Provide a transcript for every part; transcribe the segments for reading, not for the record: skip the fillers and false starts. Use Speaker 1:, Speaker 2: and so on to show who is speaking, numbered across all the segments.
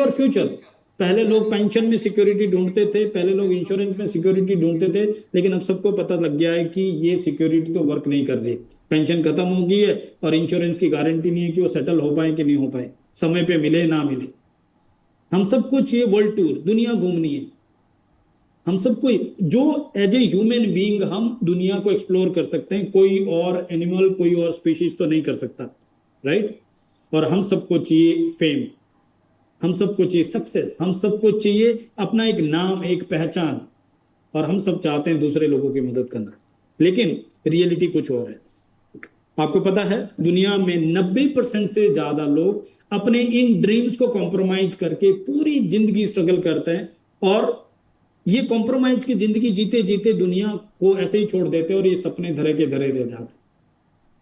Speaker 1: Secure future. पहले लोग pension में सिक्योरिटी ढूंढते थे, पहले लोग इंश्योरेंस में सिक्योरिटी ढूंढते थे, लेकिन अब सबको पता लग गया है कि ये सिक्योरिटी तो वर्क नहीं कर रही। पेंशन खत्म हो गई है और इंश्योरेंस की गारंटी नहीं है कि वो सेटल हो पाए कि नहीं हो पाए, समय पे मिले ना मिले। हम सबको चाहिए वर्ल्ड टूर, दुनिया घूमनी है। हम सबको जो एज ए ह्यूमन बीइंग हम दुनिया को एक्सप्लोर कर सकते हैं, कोई और एनिमल, कोई और स्पीशीज तो नहीं कर सकता, राइट। और हम सबको चाहिए फेम, हम सबको चाहिए सक्सेस, हम सबको चाहिए अपना एक नाम, एक पहचान, और हम सब चाहते हैं दूसरे लोगों की मदद करना। लेकिन रियलिटी कुछ और है। आपको पता है दुनिया में 90% से ज्यादा लोग अपने इन ड्रीम्स को कॉम्प्रोमाइज करके पूरी जिंदगी स्ट्रगल करते हैं, और ये कॉम्प्रोमाइज की जिंदगी जीते जीते दुनिया को ऐसे ही छोड़ देते हैं और ये सपने धरे के धरे रह जाते।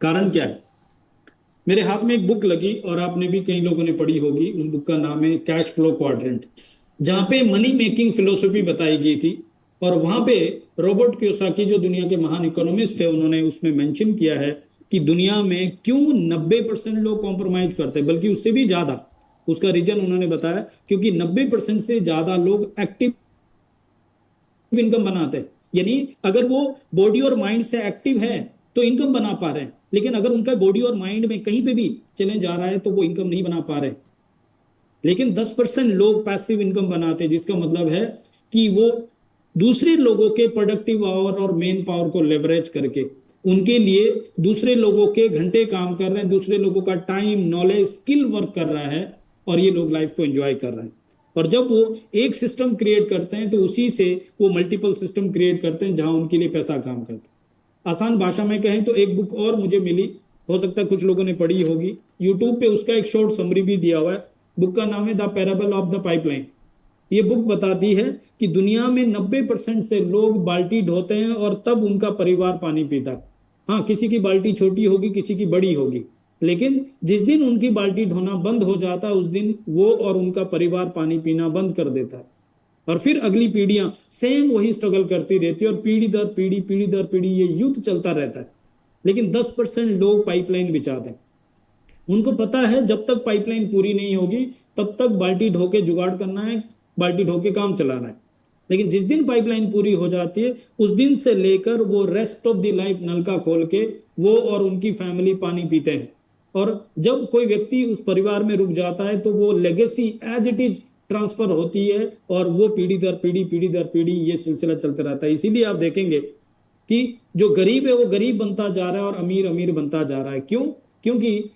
Speaker 1: कारण क्या है? मेरे हाथ में एक बुक लगी और आपने भी कई लोगों ने पढ़ी होगी। उस बुक का नाम है कैश फ्लो क्वाड्रेंट, जहां पे मनी मेकिंग फिलोसफी बताई गई थी। और वहां पे रॉबर्ट कियोसाकी जो दुनिया के महान इकोनॉमिस्ट है, उन्होंने उसमें मेंशन किया है कि दुनिया में क्यों 90% लोग कॉम्प्रोमाइज करते हैं, बल्कि उससे भी ज्यादा। उसका रीजन उन्होंने बताया क्योंकि 90% से ज्यादा लोग एक्टिव इनकम बनाते हैं। यानी अगर वो बॉडी और माइंड से एक्टिव है तो इनकम बना पा रहे हैं, लेकिन अगर उनका बॉडी और माइंड में कहीं पे भी चले जा रहा है तो वो इनकम नहीं बना पा रहे। लेकिन 10% लोग पैसिव इनकम बनाते हैं, जिसका मतलब है कि वो दूसरे लोगों के प्रोडक्टिव आवर और मेन पावर को लेवरेज करके उनके लिए दूसरे लोगों के घंटे काम कर रहे हैं, दूसरे लोगों का टाइम, नॉलेज, स्किल वर्क कर रहा है, और ये लोग लाइफ को एंजॉय कर रहे हैं। और जब वो एक सिस्टम क्रिएट करते हैं तो उसी से वो मल्टीपल सिस्टम क्रिएट करते हैं जहां उनके लिए पैसा काम करता है। आसान भाषा में कहें तो एक बुक और मुझे मिली, हो सकता है कुछ लोगों ने पढ़ी होगी, यूट्यूब पे उसका एक शॉर्ट समरी भी दिया हुआ है। बुक का नाम है the parable of the pipeline. ये बुक बताती है कि दुनिया में 90% से लोग बाल्टी ढोते हैं और तब उनका परिवार पानी पीता है। हाँ, किसी की बाल्टी छोटी होगी, किसी की बड़ी होगी, लेकिन जिस दिन उनकी बाल्टी ढोना बंद हो जाता है उस दिन वो और उनका परिवार पानी पीना बंद कर देता है। और फिर अगली पीढ़ियां सेम वही स्ट्रगल करती रहती है, और पीढ़ी दर पीढ़ी, पीढ़ी दर पीढ़ी ये युद्ध चलता रहता है। लेकिन 10% लोग पाइपलाइन बिछाते हैं। उनको पता है जब तक पाइपलाइन पूरी नहीं होगी तब तक बाल्टी ढो के जुगाड़ करना है, बाल्टी ढो के काम चलाना है। लेकिन जिस दिन पाइपलाइन पूरी हो जाती है उस दिन से लेकर वो रेस्ट ऑफ द लाइफ नलका खोल के वो और उनकी फैमिली पानी पीते हैं। और जब कोई व्यक्ति उस परिवार में रुक जाता है तो वो legacy as it is transfer होती है, और वो पीढ़ी दर पीढ़ी, पीढ़ी दर पीढ़ी ये सिलसिला चलता रहता है। इसीलिए आप देखेंगे कि जो गरीब है वो गरीब बनता जा रहा है और अमीर अमीर बनता जा रहा है। क्यों? क्योंकि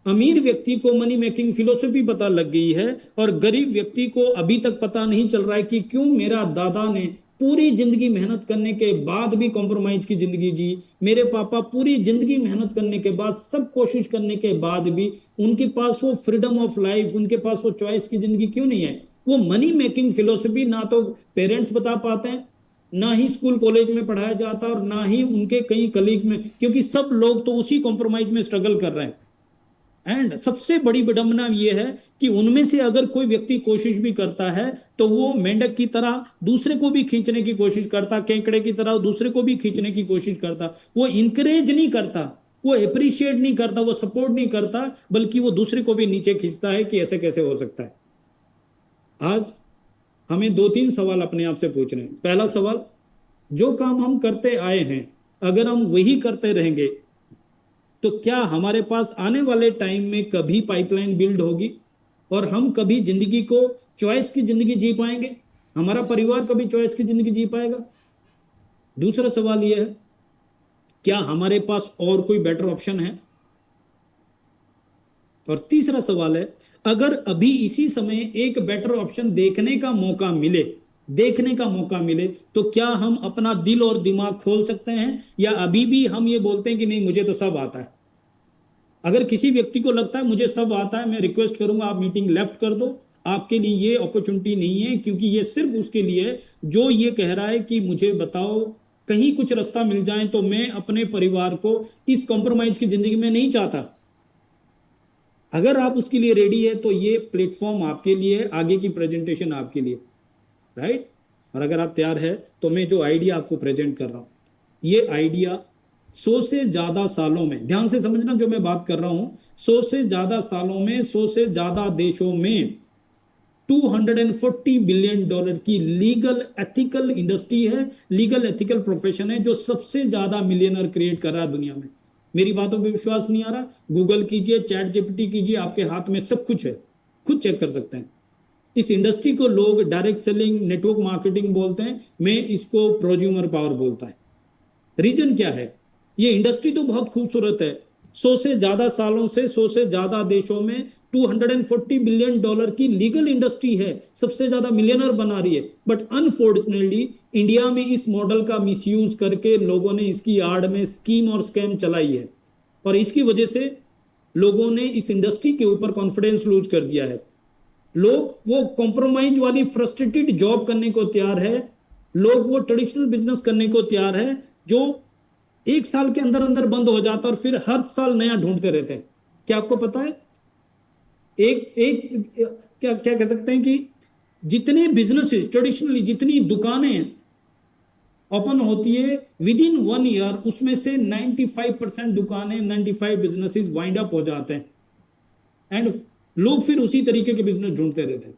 Speaker 1: अमीर व्यक्ति को मनी मेकिंग फिलोसफी पता लग गई है, और गरीब व्यक्ति को अभी तक पता नहीं चल रहा है कि क्यों मेरा दादा ने पूरी जिंदगी मेहनत करने के बाद भी कॉम्प्रोमाइज की जिंदगी जी, मेरे पापा पूरी जिंदगी मेहनत करने के बाद, सब कोशिश करने के बाद भी उनके पास वो फ्रीडम ऑफ लाइफ, उनके पास वो चॉइस की जिंदगी क्यों नहीं है। वो मनी मेकिंग फिलोसफी ना तो पेरेंट्स बता पाते हैं, ना ही स्कूल कॉलेज में पढ़ाया जाता, और ना ही उनके कई कलीग में, क्योंकि सब लोग तो उसी कॉम्प्रोमाइज में स्ट्रगल कर रहे हैं। एंड सबसे बड़ी विडंबना यह है कि उनमें से अगर कोई व्यक्ति कोशिश भी करता है तो वो मेंढक की तरह दूसरे को भी खींचने की कोशिश करता, केकड़े की तरह दूसरे को भी खींचने की कोशिश करता। वो इंकरेज नहीं करता, वो अप्रिशिएट नहीं करता, वो सपोर्ट नहीं करता, बल्कि वो दूसरे को भी नीचे खींचता है कि ऐसे कैसे हो सकता है। आज हमें दो तीन सवाल अपने आप से पूछने हैं। पहला सवाल, जो काम हम करते आए हैं अगर हम वही करते रहेंगे तो क्या हमारे पास आने वाले टाइम में कभी पाइपलाइन बिल्ड होगी और हम कभी जिंदगी को चॉइस की जिंदगी जी पाएंगे? हमारा परिवार कभी चॉइस की जिंदगी जी पाएगा? दूसरा सवाल यह है, क्या हमारे पास और कोई बेटर ऑप्शन है? और तीसरा सवाल है, अगर अभी इसी समय एक बेटर ऑप्शन देखने का मौका मिले तो क्या हम अपना दिल और दिमाग खोल सकते हैं, या अभी भी हम ये बोलते हैं कि नहीं मुझे तो सब आता है? अगर किसी व्यक्ति को लगता है मुझे सब आता है, मैं रिक्वेस्ट करूंगा आप मीटिंग लेफ्ट कर दो। आपके लिए ये अपॉर्चुनिटी नहीं है, क्योंकि ये सिर्फ उसके लिए है जो ये कह रहा है कि मुझे बताओ कहीं कुछ रास्ता मिल जाए तो मैं अपने परिवार को इस कॉम्प्रोमाइज की जिंदगी में नहीं चाहता। अगर आप उसके लिए रेडी है तो ये प्लेटफॉर्म आपके लिए है, आगे की प्रेजेंटेशन आपके लिए, राइट। और अगर आप तैयार है तो मैं जो आइडिया आपको प्रेजेंट कर रहा हूं, ये आइडिया 100 से ज्यादा सालों में, ध्यान से समझना जो मैं बात कर रहा हूं, 100 से ज्यादा सालों में 100 से ज्यादा देशों में $240 बिलियन की लीगल एथिकल इंडस्ट्री है, लीगल एथिकल प्रोफेशन है, जो सबसे ज्यादा मिलियनर क्रिएट कर रहा है दुनिया में। मेरी बातों पे विश्वास नहीं आ रहा, गूगल कीजिए, चैट जीपीटी कीजिए, आपके हाथ में सब कुछ है, खुद चेक कर सकते हैं। इस इंडस्ट्री को लोग डायरेक्ट सेलिंग, नेटवर्क मार्केटिंग बोलते हैं, मैं इसको प्रोज्यूमर पावर बोलता है। रीजन क्या है? ये इंडस्ट्री तो बहुत खूबसूरत है, 100 से ज्यादा सालों से 100 से ज्यादा देशों में $240 बिलियन की लीगल इंडस्ट्री है, सबसे ज्यादा मिलियनर बना रही है। बट अनफॉर्चुनेटली इंडिया में इस मॉडल का मिसयूज करके लोगों ने इसकी आड़ में स्कीम और स्कैम चलाई है, और इसकी वजह से लोगों ने इस इंडस्ट्री के ऊपर कॉन्फिडेंस लूज कर दिया है। लोग वो कॉम्प्रोमाइज वाली फ्रस्ट्रेटेड जॉब करने को तैयार है, लोग वो ट्रेडिशनल बिजनेस करने को तैयार है जो 1 साल के अंदर अंदर बंद हो जाता है और फिर हर साल नया ढूंढते रहते हैं। क्या आपको पता है, एक एक क्या क्या कह सकते हैं कि जितने बिजनेसेस ट्रेडिशनली, जितनी दुकानें ओपन होती है विद इन 1 ईयर, उसमें से 95% दुकानें, 95 बिजनेसेस वाइंड अप हो जाते हैं, एंड लोग फिर उसी तरीके के बिजनेस ढूंढते रहते हैं।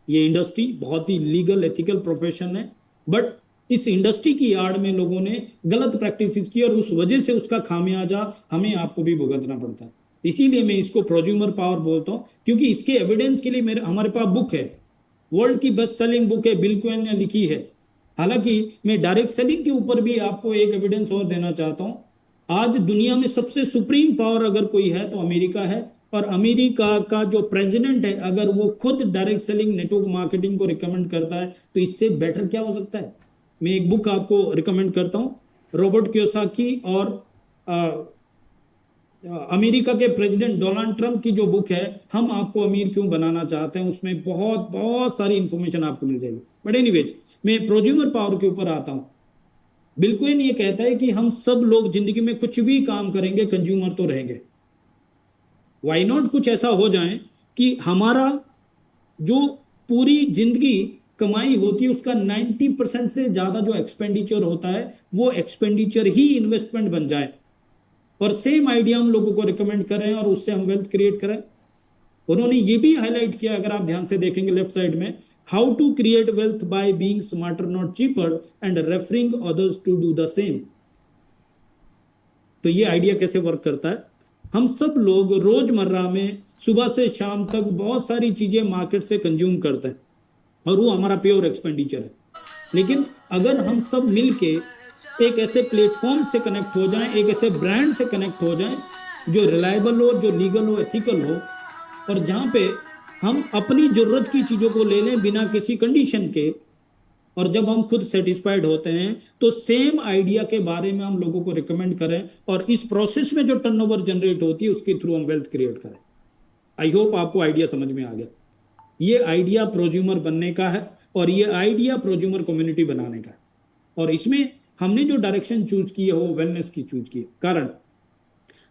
Speaker 1: ये इंडस्ट्री बहुत ही लीगल एथिकल प्रोफेशन है, बट इस इंडस्ट्री की आड़ में लोगों ने गलत प्रैक्टिसेस की और उस वजह से उसका खामियाजा हमें आपको भी भुगतना पड़ता है। इसीलिए मैं इसको प्रोज्यूमर पावर बोलता हूं, क्योंकि इसके एविडेंस के लिए हमारे पास बुक है, वर्ल्ड की बेस्ट सेलिंग बुक है, बिल क्वेन ने लिखी है। हालांकि मैं डायरेक्ट सेलिंग के ऊपर भी आपको एक एविडेंस और देना चाहता हूं। आज दुनिया में सबसे सुप्रीम पावर अगर कोई है तो अमेरिका है, और अमेरिका का जो प्रेसिडेंट है अगर वो खुद डायरेक्ट सेलिंग, नेटवर्क मार्केटिंग को रिकमेंड करता है तो इससे बेटर क्या हो सकता है। मैं एक बुक आपको रिकमेंड करता हूं, रॉबर्ट कियोसाकी और अमेरिका के प्रेसिडेंट डोनाल्ड ट्रंप की जो बुक है, हम आपको अमीर क्यों बनाना चाहते हैं, उसमें बहुत बहुत सारी इंफॉर्मेशन आपको मिल जाएगी। बट एनीवेज, मैं प्रोज्यूमर पावर के ऊपर आता हूं। बिल्कुल ये कहता है कि हम सब लोग जिंदगी में कुछ भी काम करेंगे, कंज्यूमर तो रहेंगे। वाई नॉट कुछ ऐसा हो जाए कि हमारा जो पूरी जिंदगी कमाई होती है उसका 90% से ज्यादा जो एक्सपेंडिचर होता है वो एक्सपेंडिचर ही इन्वेस्टमेंट बन जाए, और सेम आइडिया हम लोगों को रिकमेंड करें और उससे हम वेल्थ क्रिएट करें। उन्होंने ये भी हाईलाइट किया, अगर आप ध्यान से देखेंगे लेफ्ट साइड में, how to create wealth by being smarter not cheaper and referring others to do the same. तो ये आइडिया कैसे वर्क करता है, हम सब लोग रोजमर्रा में सुबह से शाम तक बहुत सारी चीजें मार्केट से कंज्यूम करते हैं और वो हमारा प्योर एक्सपेंडिचर है। लेकिन अगर हम सब मिलके एक ऐसे प्लेटफॉर्म से कनेक्ट हो जाएं, एक ऐसे ब्रांड से कनेक्ट हो जाएं जो रिलायबल हो, जो लीगल हो, एथिकल हो, और जहां पे हम अपनी जरूरत की चीजों को ले लें बिना किसी कंडीशन के, और जब हम खुद सेटिस्फाइड होते हैं तो सेम आइडिया के बारे में हम लोगों को रिकमेंड करें, और इस प्रोसेस में जो टर्नओवर जनरेट होती है उसके थ्रू हम वेल्थ क्रिएट करें। आई होप आपको आइडिया समझ में आ गया। ये आइडिया प्रोज्यूमर बनने का है और ये आइडिया प्रोज्यूमर कम्युनिटी बनाने का है, और इसमें हमने जो डायरेक्शन चूज की है वो वेलनेस की चूज की है। कारण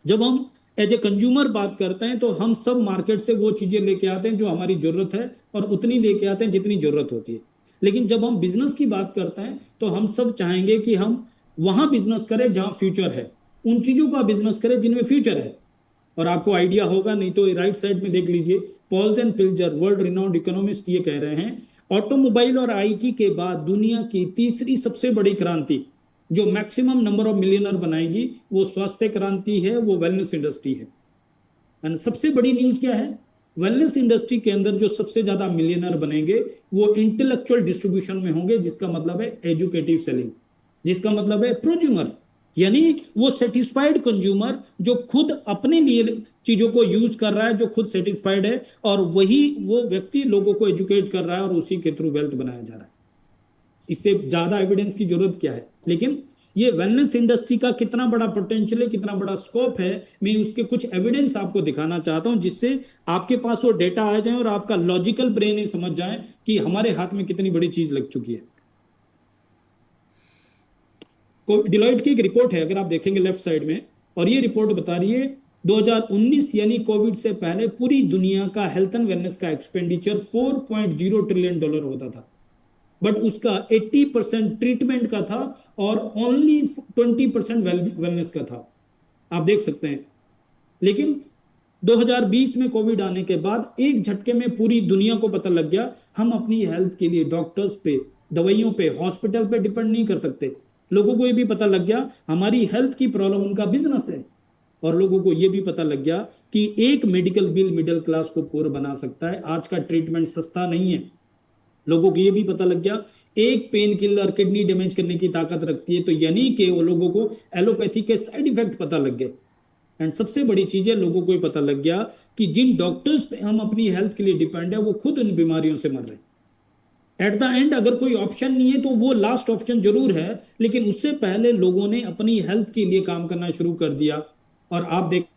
Speaker 1: जब हम एज ए कंज्यूमर बात करते हैं तो हम सब मार्केट से वो चीजें लेके आते हैं जो हमारी जरूरत है, और उतनी लेके आते हैं जितनी जरूरत होती है। लेकिन जब हम बिजनेस की बात करते हैं तो हम सब चाहेंगे कि हम वहां बिजनेस करें जहां फ्यूचर है, उन चीजों का बिजनेस करें जिनमें फ्यूचर है। और आपको आइडिया होगा, नहीं तो राइट साइड में देख लीजिए, पॉल्स एंड पिल्जर वर्ल्ड रिनाउंड इकोनॉमिस्ट ये कह रहे हैं, ऑटोमोबाइल और आईटी के बाद दुनिया की तीसरी सबसे बड़ी क्रांति जो मैक्सिमम नंबर ऑफ मिलियनर बनाएगी वो स्वास्थ्य क्रांति है, वो वेलनेस इंडस्ट्री है। एंड सबसे बड़ी न्यूज क्या है, वेलनेस इंडस्ट्री के अंदर जो सबसे ज्यादा मिलियनर बनेंगे वो इंटेलेक्चुअल डिस्ट्रीब्यूशन में होंगे, जिसका मतलब है एजुकेटिव सेलिंग, जिसका मतलब है प्रोज्यूमर, यानी वो सेटिस्फाइड कंज्यूमर जो खुद अपने लिए चीजों को यूज कर रहा है, जो खुद सेटिस्फाइड है, और वही वो व्यक्ति लोगों को एजुकेट कर रहा है और उसी के थ्रू वेल्थ बनाया जा रहा है। इससे ज्यादा एविडेंस की जरूरत क्या है। लेकिन ये वेलनेस इंडस्ट्री का कितना बड़ा पोटेंशियल है, कितना बड़ा स्कोप है, मैं उसके कुछ एविडेंस आपको दिखाना चाहता हूं, जिससे आपके पास वो डेटा आ जाए और आपका लॉजिकल ब्रेन समझ जाए कि हमारे हाथ में कितनी बड़ी चीज लग चुकी है। डिलॉयट की एक रिपोर्ट है, अगर आप देखेंगे लेफ्ट साइड में, और ये रिपोर्ट बता रही है 2019 यानी कोविड से पहले पूरी दुनिया का हेल्थ एंड वेलनेस का एक्सपेंडिचर $4.0 ट्रिलियन होता था, बट उसका 80% ट्रीटमेंट का था और ओनली 20% वेलनेस का था। आप देख सकते हैं। लेकिन 2020 में कोविड आने के बाद एक झटके में पूरी दुनिया को पता लग गया हम अपनी हेल्थ के लिए डॉक्टर्स पे, दवाइयों पे, हॉस्पिटल पे डिपेंड नहीं कर सकते। लोगों को ये भी पता लग गया हमारी हेल्थ की प्रॉब्लम उनका बिजनेस है। और लोगों को ये भी पता लग गया कि एक मेडिकल बिल मिडिल क्लास को पुअर बना सकता है। आज का ट्रीटमेंट सस्ता नहीं है। लोगों को ये भी पता लग गया एक पेन किलर किडनी डैमेज करने की ताकत रखती है, तो यानी कि वो लोगों को एलोपैथी के साइड इफेक्ट पता लग गए। एंड सबसे बड़ी चीज है, लोगों को ये पता लग गया कि जिन डॉक्टर्स पे हम अपनी हेल्थ के लिए डिपेंड है वो खुद उन बीमारियों से मर रहे हैं। एट द एंड अगर कोई ऑप्शन नहीं है तो वो लास्ट ऑप्शन जरूर है, लेकिन उससे पहले लोगों ने अपनी हेल्थ के लिए काम करना शुरू कर दिया। और आप देखें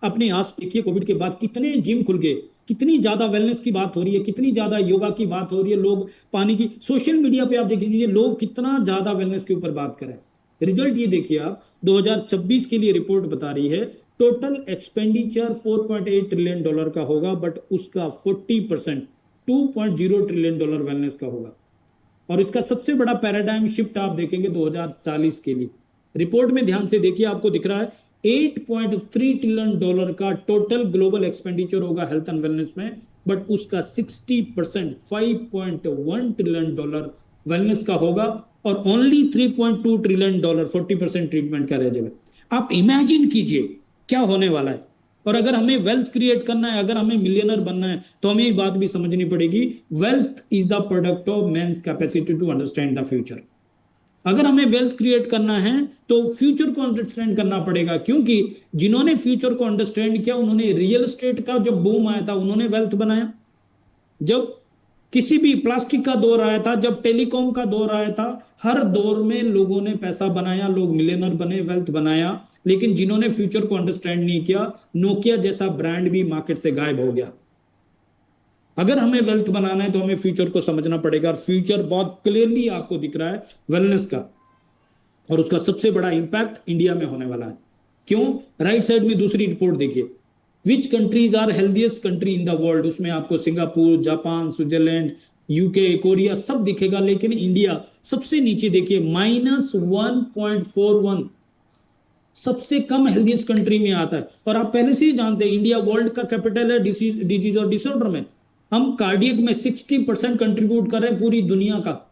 Speaker 1: अपने आस देखिए कोविड के बाद कितने जिम खुल गए, कितनी ज्यादा वेलनेस की बात हो रही है, कितनी ज्यादा योगा की बात हो रही है। लोग पानी की सोशल मीडिया पे आप देख लीजिए लोग कितना ज्यादा वेलनेस के ऊपर बात करें। रिजल्ट ये देखिए आप 2026 के लिए रिपोर्ट बता रही है टोटल एक्सपेंडिचर $4.8 ट्रिलियन का होगा, बट उसका 40% $2.0 ट्रिलियन वेलनेस का होगा। और इसका सबसे बड़ा पैराडाइम शिफ्ट आप देखेंगे 2040 के लिए। रिपोर्ट में ध्यान से देखिए आपको दिख रहा है $8.3 ट्रिलियन का टोटल ग्लोबल एक्सपेंडिचर होगा हेल्थ एंड वेलनेस में, बट उसका 60% $5.1 ट्रिलियन वेलनेस का होगा और ओनली $3.2 ट्रिलियन 40% ट्रीटमेंट का रह जाएगा। आप इमेजिन कीजिए क्या होने वाला है। और अगर हमें वेल्थ क्रिएट करना है, अगर हमें मिलियनर बनना है, तो हमें ये बात भी समझनी पड़ेगी wealth is the product of man's capacity to understand the future. अगर हमें वेल्थ क्रिएट करना है तो फ्यूचर को अंडरस्टैंड करना पड़ेगा, क्योंकि जिन्होंने फ्यूचर को अंडरस्टैंड किया उन्होंने रियल एस्टेट का जब बूम आया था उन्होंने वेल्थ बनाया, जब किसी भी प्लास्टिक का दौर आया था, जब टेलीकॉम का दौर आया था, हर दौर में लोगों ने पैसा बनाया, लोग मिलियनर बने, वेल्थ बनाया। लेकिन जिन्होंने फ्यूचर को अंडरस्टैंड नहीं किया, नोकिया जैसा ब्रांड भी मार्केट से गायब हो गया। अगर हमें वेल्थ बनाना है तो हमें फ्यूचर को समझना पड़ेगा, और फ्यूचर बहुत क्लियरली आपको दिख रहा है वेलनेस का, और उसका सबसे बड़ा इंपैक्ट इंडिया में होने वाला है। क्यों? राइट साइड में दूसरी रिपोर्ट देखिए, which countries are healthiest country in the world. उसमें आपको Singapore, Japan, Switzerland, UK, Korea सब दिखेगा, लेकिन इंडिया सबसे नीचे देखिए -1.41 सबसे कम हेल्दीएस्ट कंट्री में आता है। और आप पहले से ही जानते हैं इंडिया वर्ल्ड का कैपिटल है डिजीज और डिसऑर्डर में। हम कार्डियक में 60% कंट्रीब्यूट कर रहे हैं पूरी दुनिया का।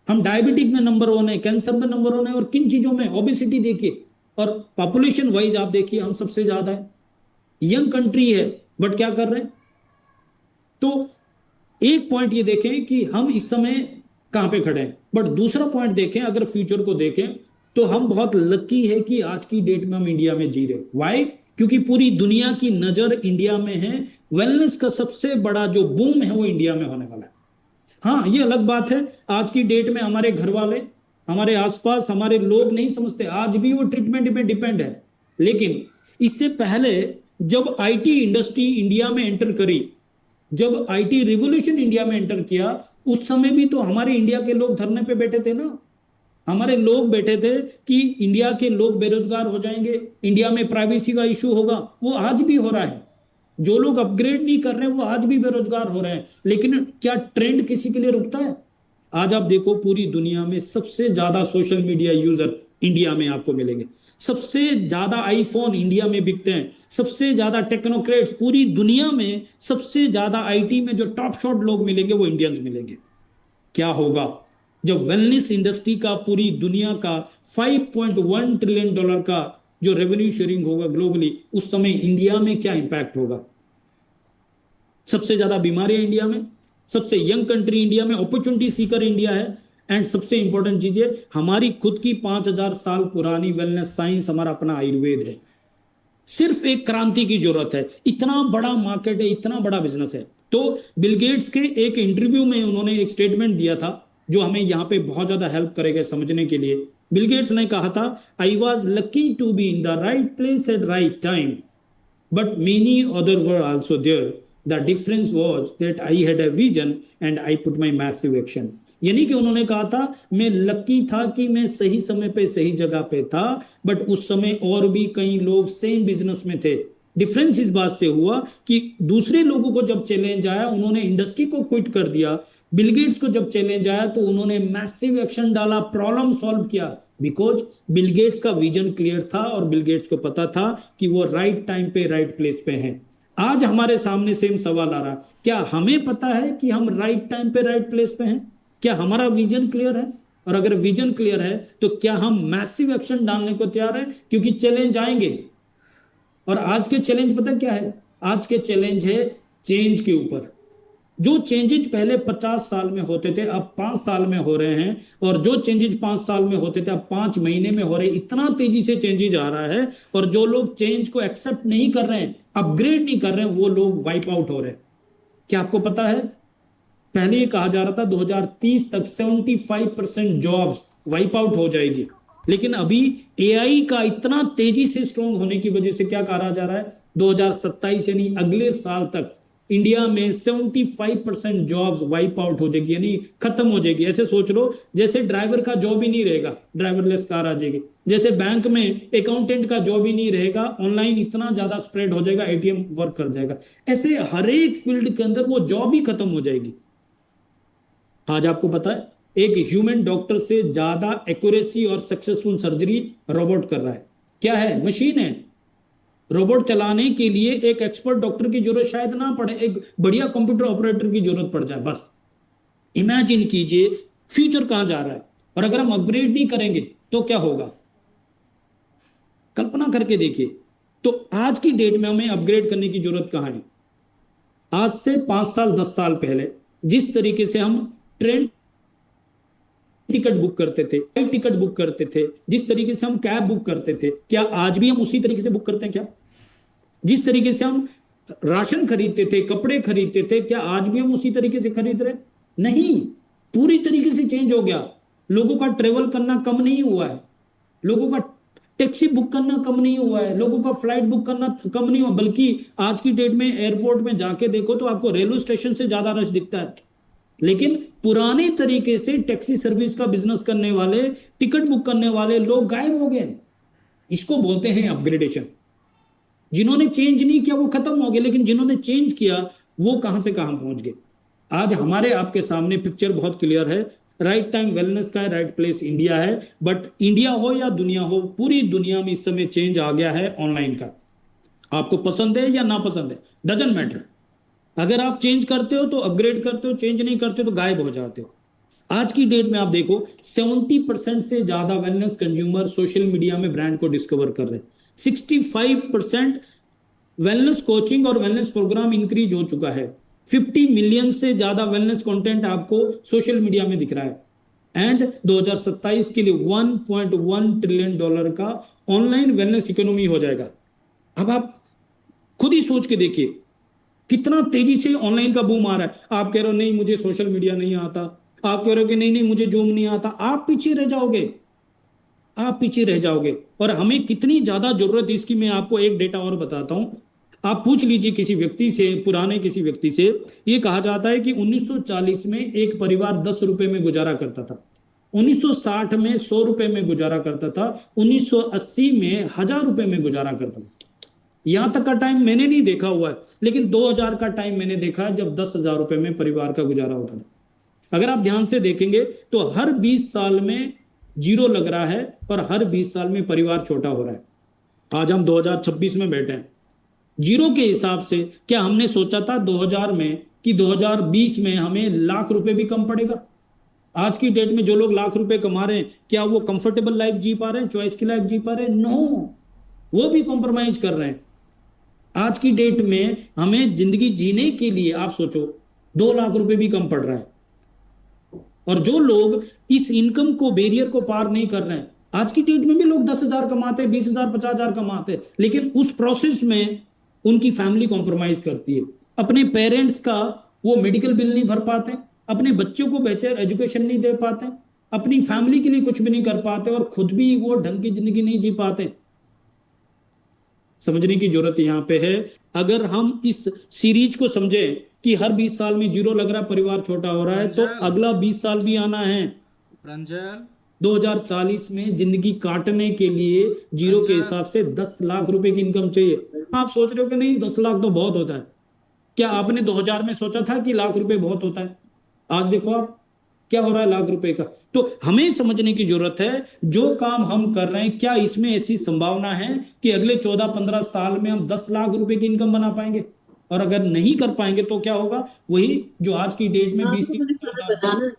Speaker 1: हम डायबिटिक में नंबर 1 है, कैंसर में नंबर 1 है, और किन चीजों में, ओबेसिटी देखिए, और पॉपुलेशन वाइज आप देखिए हम सबसे ज्यादा है। यंग कंट्री है, बट क्या कर रहे हैं। तो एक पॉइंट ये देखें कि हम इस समय कहां पे खड़े हैं, बट दूसरा पॉइंट देखें, अगर फ्यूचर को देखें तो हम बहुत लकी है कि आज की डेट में हम इंडिया में जी रहे। वाई? क्योंकि पूरी दुनिया की नजर इंडिया में है। वेलनेस का सबसे बड़ा जो बूम है वो इंडिया में होने वाला है। हाँ, ये अलग बात है, आज की डेट में हमारे घर वाले, हमारे आसपास हमारे लोग नहीं समझते, आज भी वो ट्रीटमेंट में डिपेंड है। लेकिन इससे पहले जब आईटी इंडस्ट्री इंडिया में एंटर करी, जब आईटी रिवॉल्यूशन इंडिया में एंटर किया, उस समय भी तो हमारे इंडिया के लोग धरने पे बैठे थे ना। हमारे लोग बैठे थे कि इंडिया के लोग बेरोजगार हो जाएंगे, इंडिया में प्राइवेसी का इशू होगा। वो आज भी हो रहा है। जो लोग अपग्रेड नहीं कर रहे हैं वो आज भी बेरोजगार हो रहे हैं। लेकिन क्या ट्रेंड किसी के लिए रुकता है? आज आप देखो पूरी दुनिया में सबसे ज्यादा सोशल मीडिया यूजर इंडिया में आपको मिलेंगे, सबसे ज्यादा आईफोन इंडिया में बिकते हैं, सबसे ज्यादा टेक्नोक्रेट्स पूरी दुनिया में, सबसे ज्यादा आईटी में जो टॉप शॉट लोग मिलेंगे वो इंडियंस मिलेंगे। क्या होगा जब वेलनेस इंडस्ट्री का पूरी दुनिया का $5.1 ट्रिलियन का जो रेवेन्यू शेयरिंग होगा ग्लोबली, उस समय इंडिया में क्या इंपैक्ट होगा। सबसे ज्यादा बीमारियां इंडिया में, सबसे यंग कंट्री इंडिया में, अपॉर्चुनिटी सीकर इंडिया है, एंड सबसे इंपॉर्टेंट चीज है हमारी खुद की 5000 साल पुरानी वेलनेस साइंस, हमारा अपना आयुर्वेद है। सिर्फ एक क्रांति की जरूरत है। इतना बड़ा मार्केट है, इतना बड़ा बिजनेस है। तो बिल गेट्स के एक इंटरव्यू में उन्होंने एक स्टेटमेंट दिया था जो हमें यहां पे बहुत ज्यादा हेल्प करेगा समझने के लिए। बिल गेट्स ने कहा था, I was lucky to be in the right place at right time, but many other were also there. The difference was that I had a vision and I put my massive action. यानी कि उन्होंने कहा था मैं lucky था कि मैं सही समय पे सही जगह पे था, बट उस समय और भी कई लोग सेम बिजनेस में थे। डिफरेंस इस बात से हुआ कि दूसरे लोगों को जब चैलेंज आया उन्होंने इंडस्ट्री को क्विट कर दिया, बिल गेट्स को जब चैलेंज आया तो उन्होंने मैसिव एक्शन डाला, प्रॉब्लम सॉल्व किया, बिकॉज बिल गेट्स का विजन क्लियर था और बिल गेट्स को पता था कि वो राइट टाइम पे राइट प्लेस पे हैं। आज हमारे सामने सेम सवाल आ रहा, क्या हमें पता है कि हम राइट टाइम पे राइट प्लेस पे हैं? क्या हमारा विजन क्लियर है? और अगर विजन क्लियर है तो क्या हम मैसिव एक्शन डालने को तैयार हैं? क्योंकि चैलेंज आएंगे। और आज के चैलेंज पता क्या है? आज के चैलेंज है चेंज के ऊपर। जो चेंजेज पहले 50 साल में होते थे अब 5 साल में हो रहे हैं, और जो चेंजेज 5 साल में होते थे अब 5 महीने में हो रहे हैं। इतना तेजी से चेंजेज आ रहा है, और जो लोग चेंज को एक्सेप्ट नहीं कर रहे हैं, अपग्रेड नहीं कर रहे हैं, वो लोग वाइप आउट हो रहे हैं। क्या आपको पता है? पहले ये कहा जा रहा था 2030 तक 75% जॉब्स वाइप आउट हो जाएगी, लेकिन अभी एआई का इतना तेजी से स्ट्रॉन्ग होने की वजह से क्या कहा जा रहा है, 2027 यानी अगले साल तक इंडिया में 75% जॉब्स वाइप आउट हो जाएगी, यानी खत्म हो जाएगी। ऐसे सोच लो जैसे ड्राइवर का जॉब ही नहीं रहेगा, ड्राइवरलेस कार आ जाएगी। जैसे बैंक में अकाउंटेंट का जॉब ही नहीं रहेगा, ऑनलाइन इतना ज्यादा स्प्रेड हो जाएगा, एटीएम वर्क कर जाएगा। ऐसे हर एक फील्ड के अंदर वो जॉब ही खत्म हो जाएगी। आज आपको पता है एक ह्यूमन डॉक्टर से ज्यादा एक्यूरेसी और सक्सेसफुल सर्जरी रोबोट कर रहा है। क्या है? मशीन है। रोबोट चलाने के लिए एक एक्सपर्ट डॉक्टर की जरूरत शायद ना पड़े, एक बढ़िया कंप्यूटर ऑपरेटर की जरूरत पड़ जाए बस। इमेजिन कीजिए फ्यूचर कहां जा रहा है, और अगर हम अपग्रेड नहीं करेंगे तो क्या होगा? कल्पना करके देखिए। तो आज की डेट में हमें अपग्रेड करने की जरूरत कहां है? आज से 5 साल 10 साल पहले जिस तरीके से हम ट्रेन टिकट बुक करते थे, फ्लाइट टिकट बुक करते थे, जिस तरीके से हम कैब बुक करते थे, क्या आज भी हम उसी तरीके से बुक करते हैं? क्या जिस तरीके से हम राशन खरीदते थे, कपड़े खरीदते थे, क्या आज भी हम उसी तरीके से खरीद रहे? नहीं, पूरी तरीके से चेंज हो गया। लोगों का ट्रेवल करना कम नहीं हुआ है, लोगों का टैक्सी बुक करना कम नहीं हुआ है, लोगों का फ्लाइट बुक करना कम नहीं हुआ, बल्कि आज की डेट में एयरपोर्ट में जाके देखो तो आपको रेलवे स्टेशन से ज्यादा रश दिखता है। लेकिन पुराने तरीके से टैक्सी सर्विस का बिजनेस करने वाले, टिकट बुक करने वाले लोग गायब हो गए। इसको बोलते हैं अपग्रेडेशन। जिन्होंने चेंज नहीं किया वो खत्म हो गए, लेकिन जिन्होंने चेंज किया वो कहां से कहां पहुंच गए। आज हमारे आपके सामने पिक्चर बहुत क्लियर है। राइट टाइम वेलनेस का है, राइट प्लेस इंडिया है। बट इंडिया हो या दुनिया हो, पूरी दुनिया में इस समय चेंज आ गया है ऑनलाइन का। आपको पसंद है या ना पसंद है, डजंट मैटर। अगर आप चेंज करते हो तो अपग्रेड करते हो, चेंज नहीं करते तो गायब हो जाते हो। आज की डेट में आप देखो 70% से ज्यादा वेलनेस कंज्यूमर सोशल मीडिया में ब्रांड को डिस्कवर कर रहे हैं। 65% वेलनेस कोचिंग और वेलनेस प्रोग्राम इंक्रीज हो चुका है। 50 मिलियन से ज्यादा वेलनेस कंटेंट आपको सोशल मीडिया में दिख रहा है। एंड 2027 के लिए $1.1 ट्रिलियन का ऑनलाइन वेलनेस इकोनॉमी हो जाएगा। अब आप खुद ही सोच के देखिए कितना तेजी से ऑनलाइन का बूम आ रहा है। आप कह रहे हो नहीं मुझे सोशल मीडिया नहीं आता, आप कह रहे हो कि नहीं नहीं मुझे जूम नहीं आता, आप पीछे रह जाओगे, आप पीछे रह जाओगे। और हमें कितनी ज्यादा जरूरत है इसकी मैं आपको एक डेटा और बताता हूं। आप पूछ लीजिए किसी व्यक्ति से, पुराने किसी व्यक्ति से, ये कहा जाता है कि 1940 में एक परिवार 10 रुपए में गुजारा करता था, 1960 में 100 रुपए में गुजारा करता था, 1980 में 1000 रुपए में गुजारा करता था। यहां तक का टाइम मैंने नहीं देखा हुआ है, लेकिन 2000 का टाइम मैंने देखा है जब 10,000 रुपए में परिवार का गुजारा होता था। अगर आप ध्यान से देखेंगे तो हर 20 साल में जीरो लग रहा है और हर 20 साल में परिवार छोटा हो रहा है। आज हम 2026 में बैठे हैं। जीरो के हिसाब से क्या हमने सोचा था 2000 में कि 2020 में हमें लाख रुपए भी कम पड़ेगा? आज की डेट में जो लोग लाख रुपए कमा रहे हैं, क्या वो कंफर्टेबल लाइफ जी पा रहे हैं, चॉइस की लाइफ जी पा रहे हैं? नो, वो भी कॉम्प्रोमाइज कर रहे हैं। आज की डेट में हमें जिंदगी जीने के लिए आप सोचो 2 लाख रुपए भी कम पड़ रहा है। और जो लोग इस इनकम को, बैरियर को पार नहीं कर रहे हैं, आज की डेट में भी लोग 10,000 कमाते हैं, 20,000 50,000 कमाते हैं, लेकिन उस प्रोसेस में उनकी फैमिली कॉम्प्रोमाइज करती है। अपने पेरेंट्स का वो मेडिकल बिल नहीं भर पाते, अपने बच्चों को बेहतर एजुकेशन नहीं दे पाते, अपनी फैमिली के लिए कुछ भी नहीं कर पाते, और खुद भी वो ढंग की जिंदगी नहीं जी पाते। समझने की जरूरत यहां पे है। अगर हम इस सीरीज को समझें कि हर 20 साल में जीरो लग रहा है, परिवार छोटा हो रहा है, तो अगला 20 साल भी आना है।
Speaker 2: रंजन
Speaker 1: 2040 में जिंदगी काटने के लिए जीरो के हिसाब से 10 लाख रुपए की इनकम चाहिए। आप सोच रहे हो कि नहीं 10 लाख तो बहुत होता है। क्या आपने 2000 में सोचा था कि लाख रुपए बहुत होता है? आज देखो आप क्या हो रहा है लाख रुपए का। तो हमें समझने की जरूरत है जो काम हम कर रहे हैं क्या इसमें ऐसी संभावना है कि अगले 14-15 साल में हम 10 लाख रुपए की इनकम बना पाएंगे, और अगर नहीं कर पाएंगे तो क्या होगा, वही जो आज की डेट में
Speaker 2: हाँ,
Speaker 1: 20
Speaker 2: तो मुझे थोड़ा बताना।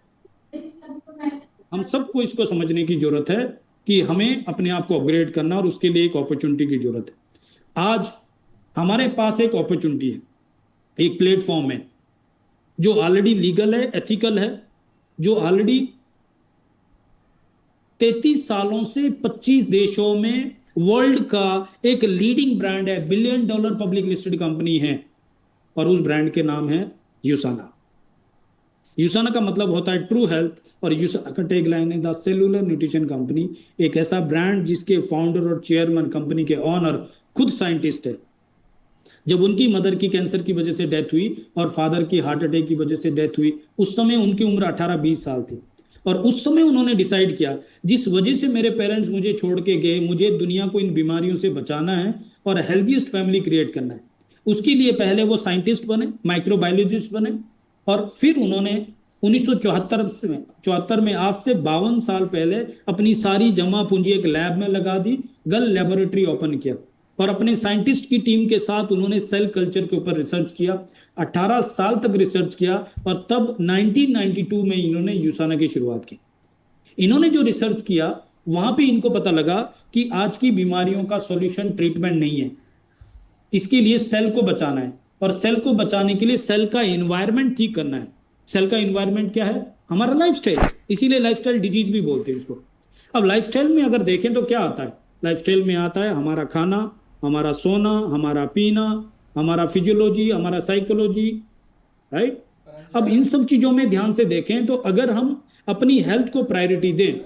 Speaker 1: हम सबको इसको समझने की जरूरत है कि हमें अपने आप को अपग्रेड करना और उसके लिए एक अपॉर्चुनिटी की जरूरत है। आज हमारे पास एक अपॉर्चुनिटी है, एक प्लेटफॉर्म है जो ऑलरेडी लीगल है, एथिकल है, जो ऑलरेडी 33 सालों से 25 देशों में वर्ल्ड का एक लीडिंग ब्रांड है, $1 बिलियन पब्लिक लिस्टेड कंपनी है, और उस ब्रांड के नाम है यूसाना। यूसाना का मतलब होता है ट्रू हेल्थ, और यूसाना का टैग लाइन है द सेलुलर न्यूट्रिशन कंपनी। एक ऐसा ब्रांड जिसके फाउंडर और चेयरमैन, कंपनी के ऑनर खुद साइंटिस्ट है। जब उनकी मदर की कैंसर की वजह से डेथ हुई और फादर की हार्ट अटैक की वजह से डेथ हुई, उस समय उनकी उम्र 18-20 साल थी। और उस समय उन्होंने डिसाइड किया जिस वजह से मेरे पेरेंट्स मुझे छोड़ के गए, मुझे दुनिया को इन बीमारियों से बचाना है और हेल्थीएस्ट फैमिली क्रिएट करना है। उसके लिए पहले वो साइंटिस्ट बने, माइक्रोबायोलॉजिस्ट बने, और फिर उन्होंने 1974 में, आज से 52 साल पहले, अपनी सारी जमा पूंजी एक लैब में लगा दी, गल लेबोरेटरी ओपन किया, और अपने साइंटिस्ट की टीम के साथ उन्होंने सेल कल्चर के ऊपर रिसर्च किया। 18 साल तक रिसर्च किया, और तब 1992 में इन्होंने यूसाना की शुरुआत की। इन्होंने जो रिसर्च किया वहां पे इनको पता लगा कि आज की बीमारियों का सॉल्यूशन ट्रीटमेंट नहीं है, इसके लिए सेल को बचाना है, और सेल को बचाने के लिए सेल का एनवायरनमेंट ठीक करना है। सेल का एनवायरनमेंट क्या है? हमारा लाइफस्टाइल, इसीलिए लाइफस्टाइल डिजीज भी बोलते हैं इसको। अब लाइफस्टाइल में अगर देखें तो क्या आता है? लाइफस्टाइल में आता है हमारा खाना, हमारा सोना, हमारा पीना, हमारा फिजियोलॉजी, हमारा साइकोलॉजी, राइट। अब इन सब चीजों में ध्यान से देखें तो अगर हम अपनी हेल्थ को प्रायोरिटी दें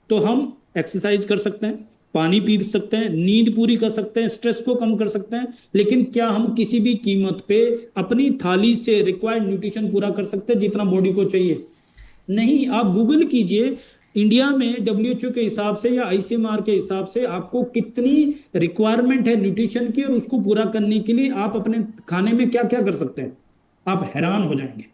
Speaker 1: तो हम एक्सरसाइज कर सकते हैं, पानी पी सकते हैं, नींद पूरी कर सकते हैं, स्ट्रेस को कम कर सकते हैं, लेकिन क्या हम किसी भी कीमत पे अपनी थाली से रिक्वायर्ड न्यूट्रिशन पूरा कर सकते हैं जितना बॉडी को चाहिए? नहीं। आप गूगल कीजिए, इंडिया में डब्ल्यूएचओ के हिसाब से या आईसीएमआर के हिसाब से आपको कितनी रिक्वायरमेंट है न्यूट्रिशन की, और उसको पूरा करने के लिए आप अपने खाने में क्या क्या कर सकते हैं, आप हैरान हो जाएंगे।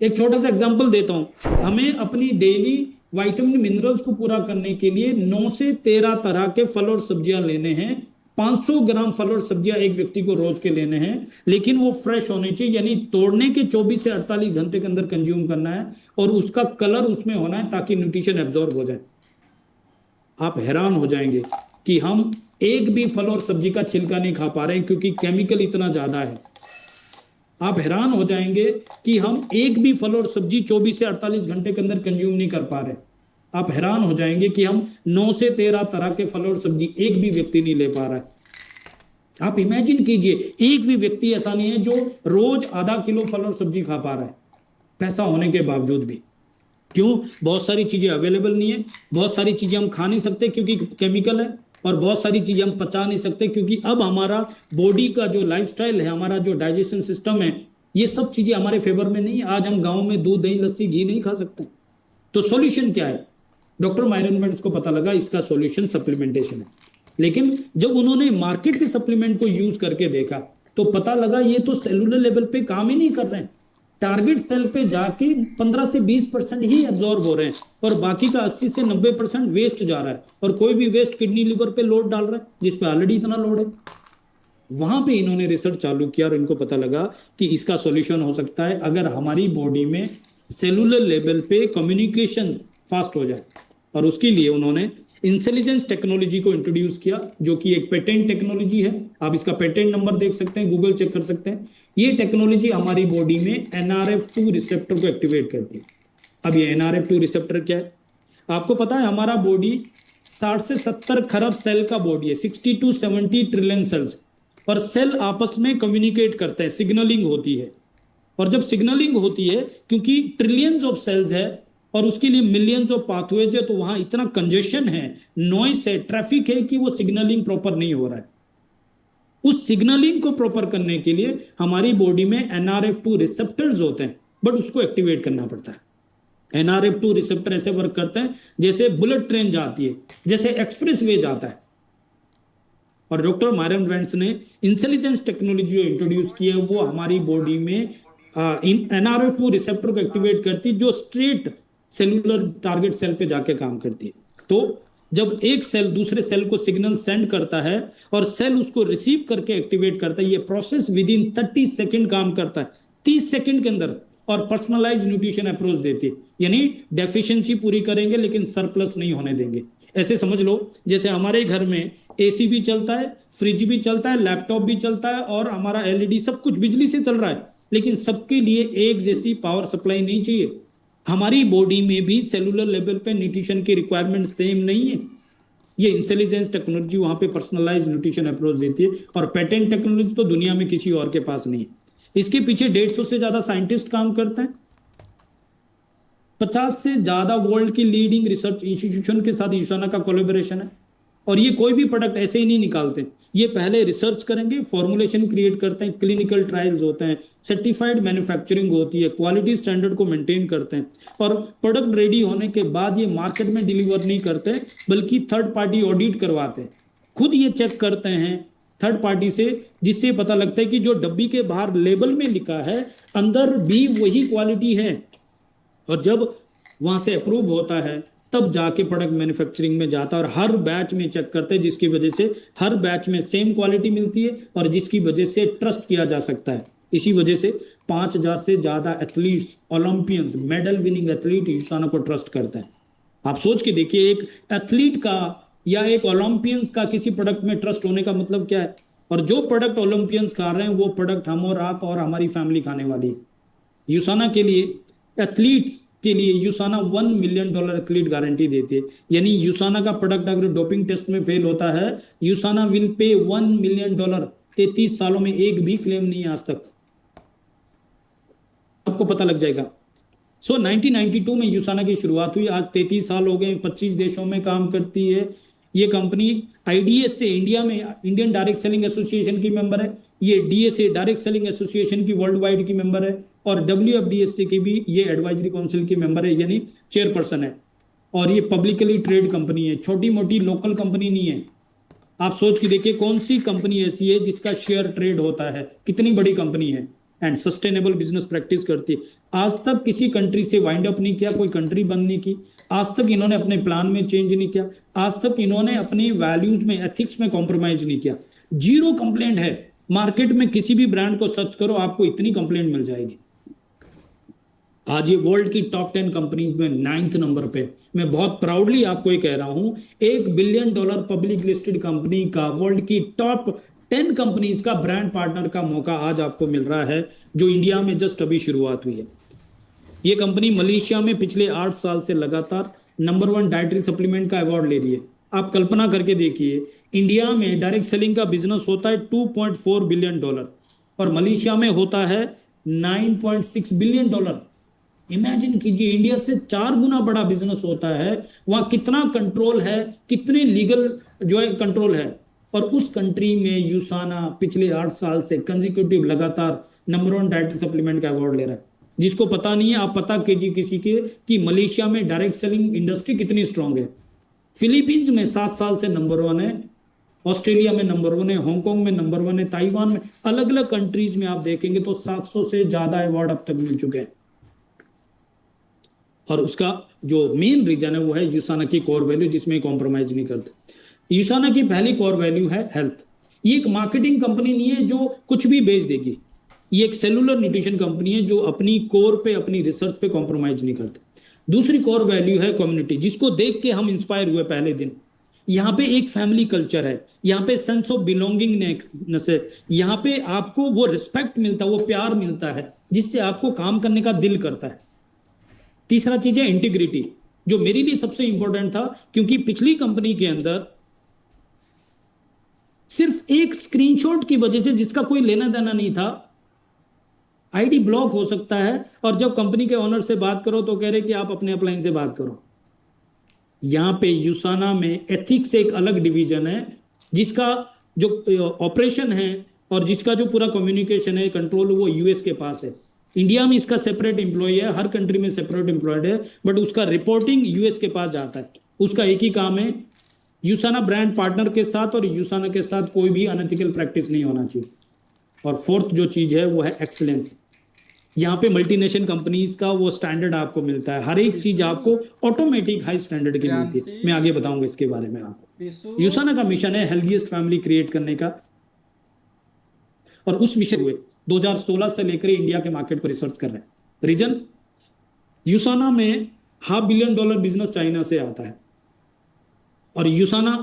Speaker 1: एक छोटा सा एग्जांपल देता हूं। हमें अपनी डेली विटामिन मिनरल्स को पूरा करने के लिए 9 से 13 तरह के फल और सब्जियां लेने हैं। 500 ग्राम फल और सब्जियां एक व्यक्ति को रोज के लेने हैं, लेकिन वो फ्रेश होने चाहिए, यानी तोड़ने के 24 से 48 घंटे के अंदर कंज्यूम करना है, और उसका कलर उसमें होना है ताकि न्यूट्रिशन एब्जॉर्ब हो जाए। आप हैरान हो जाएंगे कि हम एक भी फल और सब्जी का छिलका नहीं खा पा रहे हैं क्योंकि केमिकल इतना ज्यादा है। आप हैरान हो जाएंगे कि हम एक भी फल और सब्जी 24 से 48 घंटे के अंदर कंज्यूम नहीं कर पा रहे। आप हैरान हो जाएंगे कि हम 9 से 13 तरह के फल और सब्जी एक भी व्यक्ति नहीं ले पा रहा है। आप इमेजिन कीजिए, एक भी व्यक्ति ऐसा नहीं है जो रोज आधा किलो फल और सब्जी खा पा रहा है, पैसा होने के बावजूद भी। क्यों? बहुत सारी चीजें अवेलेबल नहीं है, बहुत सारी चीजें हम खा नहीं सकते क्योंकि केमिकल है, और बहुत सारी चीजें हम पचा नहीं सकते क्योंकि अब हमारा बॉडी का जो लाइफस्टाइल है, हमारा जो डाइजेशन सिस्टम है, ये सब चीजें हमारे फेवर में नहीं है। आज हम गाँव में दूध, दही, लस्सी, घी नहीं खा सकते। तो सॉल्यूशन क्या है? डॉक्टर मायरन वेंट्स को पता लगा इसका सॉल्यूशन सप्लीमेंटेशन है। लेकिन जब उन्होंने मार्केट के सप्लीमेंट को यूज करके देखा तो पता लगा ये तो सेलुलर लेवल पे काम ही नहीं कर रहे हैं। टारगेट सेल पे जाके 15 से 20% ही एब्जॉर्ब हो रहे हैं, और बाकी का 80 से 90% वेस्ट जा रहा है, और कोई भी वेस्ट किडनी लिवर पे लोड डाल रहा है जिसपे ऑलरेडी इतना लोड है। वहां पे इन्होंने रिसर्च चालू किया और इनको पता लगा कि इसका सॉल्यूशन हो सकता है अगर हमारी बॉडी में सेलुलर लेवल पे कम्युनिकेशन फास्ट हो जाए। और उसके लिए उन्होंने इंटेलिजेंस टेक्नोलॉजी को इंट्रोड्यूस किया, जो कि एक पेटेंट टेक्नोलॉजी है। आप इसका पेटेंट नंबर देख सकते हैं, गूगल चेक कर सकते हैं। ये टेक्नोलॉजी हमारी बॉडी में NRF2 रिसेप्टर को एक्टिवेट करती है। अब ये NRF2 रिसेप्टर क्या है? आपको पता है हमारा बॉडी 60 से 70 खरब सेल का बॉडी है, 60 to 70 ट्रिलियन सेल्स, और सेल आपस में कम्युनिकेट करते हैं, सिग्नलिंग होती है। और जब सिग्नलिंग होती है, क्योंकि ट्रिलियंस ऑफ सेल्स है और उसके लिए मिलियंस ऑफ पाथवेज है, तो वहां इतना कंजेशन है, नॉइस है, ट्रैफिक है कि वो सिग्नलिंग प्रॉपर नहीं हो रहा है। उस सिग्नलिंग को प्रॉपर करने के लिए हमारी बॉडी में NRF2 रिसेप्टर्स होते हैं, बट उसको एक्टिवेट करना पड़ता है। NRF2 रिसेप्टर ऐसे वर्क करते हैं जैसे बुलेट ट्रेन जाती है, जैसे एक्सप्रेस वे जाता है। और डॉक्टर मायरन वेंट्स ने इंटेलिजेंस टेक्नोलॉजी जो इंट्रोड्यूस की है वो हमारी बॉडी में NRF2 रिसेप्टर को एक्टिवेट करती है, जो स्ट्रेट सेलुलर टारगेट सेल पे जाके काम करती है। तो जब एक सेल दूसरे सेल को सिग्नल सेंड करता है और सेल उसको रिसीव करके एक्टिवेट करता है, ये प्रोसेस विद इन 30 सेकेंड काम करता है, 30 सेकेंड के अंदर, और पर्सनलाइज न्यूट्रिशन अप्रोच देती है। यानी डेफिशिएंसी पूरी करेंगे लेकिन सरप्लस नहीं होने देंगे। ऐसे समझ लो जैसे हमारे घर में AC भी चलता है, फ्रिज भी चलता है, लैपटॉप भी चलता है और हमारा LED सब कुछ बिजली से चल रहा है, लेकिन सबके लिए एक जैसी पावर सप्लाई नहीं चाहिए। हमारी बॉडी में भी सेलुलर लेवल पे न्यूट्रिशन की रिक्वायरमेंट सेम नहीं है। ये इंटेलिजेंस टेक्नोलॉजी वहां पे पर्सनलाइज न्यूट्रिशन अप्रोच देती है, और पेटेंट टेक्नोलॉजी तो दुनिया में किसी और के पास नहीं है। इसके पीछे 150 से ज्यादा साइंटिस्ट काम करते हैं, 50 से ज्यादा वर्ल्ड की लीडिंग रिसर्च इंस्टीट्यूशन के साथ यूसाना का कोलैबोरेशन है। और ये कोई भी प्रोडक्ट ऐसे ही नहीं निकालते, ये पहले रिसर्च करेंगे, फॉर्मुलेशन क्रिएट करते हैं, क्लिनिकल ट्रायल्स होते हैं, सर्टिफाइड मैन्युफैक्चरिंग होती है, क्वालिटी स्टैंडर्ड को मेंटेन करते हैं, और प्रोडक्ट रेडी होने के बाद ये मार्केट में डिलीवर नहीं करते बल्कि थर्ड पार्टी ऑडिट करवाते हैं, खुद ये चेक करते हैं थर्ड पार्टी से, जिससे पता लगता है कि जो डब्बी के बाहर लेबल में लिखा है अंदर भी वही क्वालिटी है। और जब वहां से अप्रूव होता है तब जाके प्रोडक्ट मैन्युफैक्चरिंग में जाता है, और हर बैच में चेक करते हैं, जिसकी वजह से हर बैच में सेम क्वालिटी मिलती है और जिसकी वजह से ट्रस्ट किया जा सकता है। इसी वजह से 5000 से ज्यादा athletes, Olympians, medal winning athlete Usana को ट्रस्ट करते हैं। आप सोच के देखिए, एक एथलीट का या एक ओलंपियंस का किसी प्रोडक्ट में ट्रस्ट होने का मतलब क्या है। और जो प्रोडक्ट ओलंपियंस खा रहे हैं वो प्रोडक्ट हम और आप और हमारी फैमिली खाने वाली है। यूसाना के लिए, एथलीट्स के लिए यूसाना $1 मिलियन एथलीट गारंटी देती है। यानी यूसाना का प्रोडक्ट अगर डोपिंग टेस्ट में फेल होता है, यूसाना विल पे $1 मिलियन। 33 सालों में एक भी क्लेम नहीं है आज तक, आपको पता लग जाएगा। 1992 में यूसाना की शुरुआत हुई, आज 33 साल हो गए, 25 देशों में काम करती है। ये कंपनी IDS से, इंडिया में इंडियन डायरेक्ट सेलिंग एसोसिएशन की मेंबर है, ये DSA डायरेक्ट सेलिंग एसोसिएशन की वर्ल्ड वाइड की मेंबर है, और WFDFC की भी ये एडवाइजरी काउंसिल की मेंबर है, यानी चेयरपर्सन है। और ये पब्लिकली ट्रेड कंपनी है, छोटी मोटी लोकल कंपनी नहीं है। आप सोच के देखिए कौन सी कंपनी ऐसी है जिसका शेयर ट्रेड होता है, कितनी बड़ी कंपनी है, एंड सस्टेनेबल बिजनेस प्रैक्टिस करती है। आज तक किसी कंट्री से वाइंड अप नहीं किया, कोई कंट्री बंद नहीं की, आज तक इन्होंने अपने प्लान में चेंज नहीं किया, आज तक इन्होंने अपनी वैल्यूज में, एथिक्स में कॉम्प्रोमाइज नहीं किया। जीरो कंप्लेंट है। मार्केट में किसी भी ब्रांड को सर्च करो, आपको इतनी कंप्लेंट मिल जाएगी। आज ये वर्ल्ड की टॉप 10 कंपनी में 9th नंबर पे। मैं बहुत प्राउडली आपको ये कह रहा हूं, $1 बिलियन पब्लिक लिस्टेड कंपनी का, वर्ल्ड की टॉप 10 कंपनीज का ब्रांड पार्टनर का मौका आज आपको मिल रहा है, जो इंडिया में जस्ट अभी शुरुआत हुई है। ये कंपनी मलेशिया में पिछले 8 साल से लगातार नंबर 1 डाइटरी सप्लीमेंट का अवार्ड ले रही है। आप कल्पना करके देखिए, इंडिया में डायरेक्ट सेलिंग का बिजनेस होता है $2.4 बिलियन और मलेशिया में होता है $9.6 बिलियन। इमेजिन कीजिए, इंडिया से 4 गुना बड़ा बिजनेस होता है, वहां कितना कंट्रोल है, कितने लीगल जो है कंट्रोल है। और उस कंट्री में यूसाना पिछले 8 साल से कंसेक्यूटिव लगातार नंबर 1 डाइटरी सप्लीमेंट का अवार्ड ले रहा है। जिसको पता नहीं है, आप पता कीजिए किसी के कि मलेशिया में डायरेक्ट सेलिंग इंडस्ट्री कितनी स्ट्रांग है। फिलीपींस में 7 साल से नंबर 1 है, ऑस्ट्रेलिया में नंबर 1 है, हांगकांग में नंबर 1 है, ताइवान में, अलग अलग कंट्रीज में आप देखेंगे तो 700 से ज्यादा अवार्ड अब तक मिल चुके हैं। और उसका जो मेन रीजन है वो है यूसाना की कोर वैल्यू, जिसमें कॉम्प्रोमाइज नहीं करते। यूसाना की पहली कोर वैल्यू है हेल्थ। ये एक मार्केटिंग कंपनी नहीं है जो कुछ भी बेच देगी, ये एक सेलुलर न्यूट्रिशन कंपनी है जो अपनी कोर पे, अपनी रिसर्च पे कॉम्प्रोमाइज नहीं करते। दूसरी कोर वैल्यू है कम्युनिटी, जिसको देख के हम इंस्पायर हुए पहले दिन। यहाँ पे एक फैमिली कल्चर है, यहाँ पे सेंस ऑफ बिलोंगिंगनेस है, यहाँ पे आपको वो रिस्पेक्ट मिलता है, वो प्यार मिलता है, जिससे आपको काम करने का दिल करता है। तीसरा चीज है इंटीग्रिटी, जो मेरे लिए सबसे इंपॉर्टेंट था, क्योंकि पिछली कंपनी के अंदर सिर्फ एक स्क्रीनशॉट की वजह से, जिसका कोई लेना देना नहीं था, आईडी ब्लॉक हो सकता है। और जब कंपनी के ऑनर से बात करो तो कह रहे कि आप अपने अपलाइन से बात करो। यहां पे यूसाना में एथिक्स एक अलग डिवीजन है, जिसका जो ऑपरेशन है और जिसका जो पूरा कम्युनिकेशन है, कंट्रोल, वो यूएस के पास है। इंडिया में इसका सेपरेट एम्प्लॉय है, हर कंट्री में सेपरेट एम्प्लॉयड है, बट उसका रिपोर्टिंग यूएस के पास जाता है। उसका एक ही काम है, यूसाना ब्रांड पार्टनर के साथ और यूसाना के साथ कोई भी अनएथिकल प्रैक्टिस नहीं होना चाहिए। और फोर्थ जो चीज है वो है एक्सीलेंस। यहाँ पे मल्टीनेशनल कंपनीज का वो स्टैंडर्ड आपको मिलता है, हर एक चीज आपको ऑटोमेटिक हाई स्टैंडर्ड की मिलती है।
Speaker 2: प्रियांशी,
Speaker 1: मैं आगे बताऊंगा इसके बारे में आपको।
Speaker 2: विशु।
Speaker 1: यूसाना का मिशन है हेल्दीएस्ट फैमिली क्रिएट करने का, और उस मिशन हुए 2016 से लेकर इंडिया के मार्केट को रिसर्च कर रहे हैं। रीजन, यूसाना में $500 million बिजनेस चाइना से आता है, और यूसाना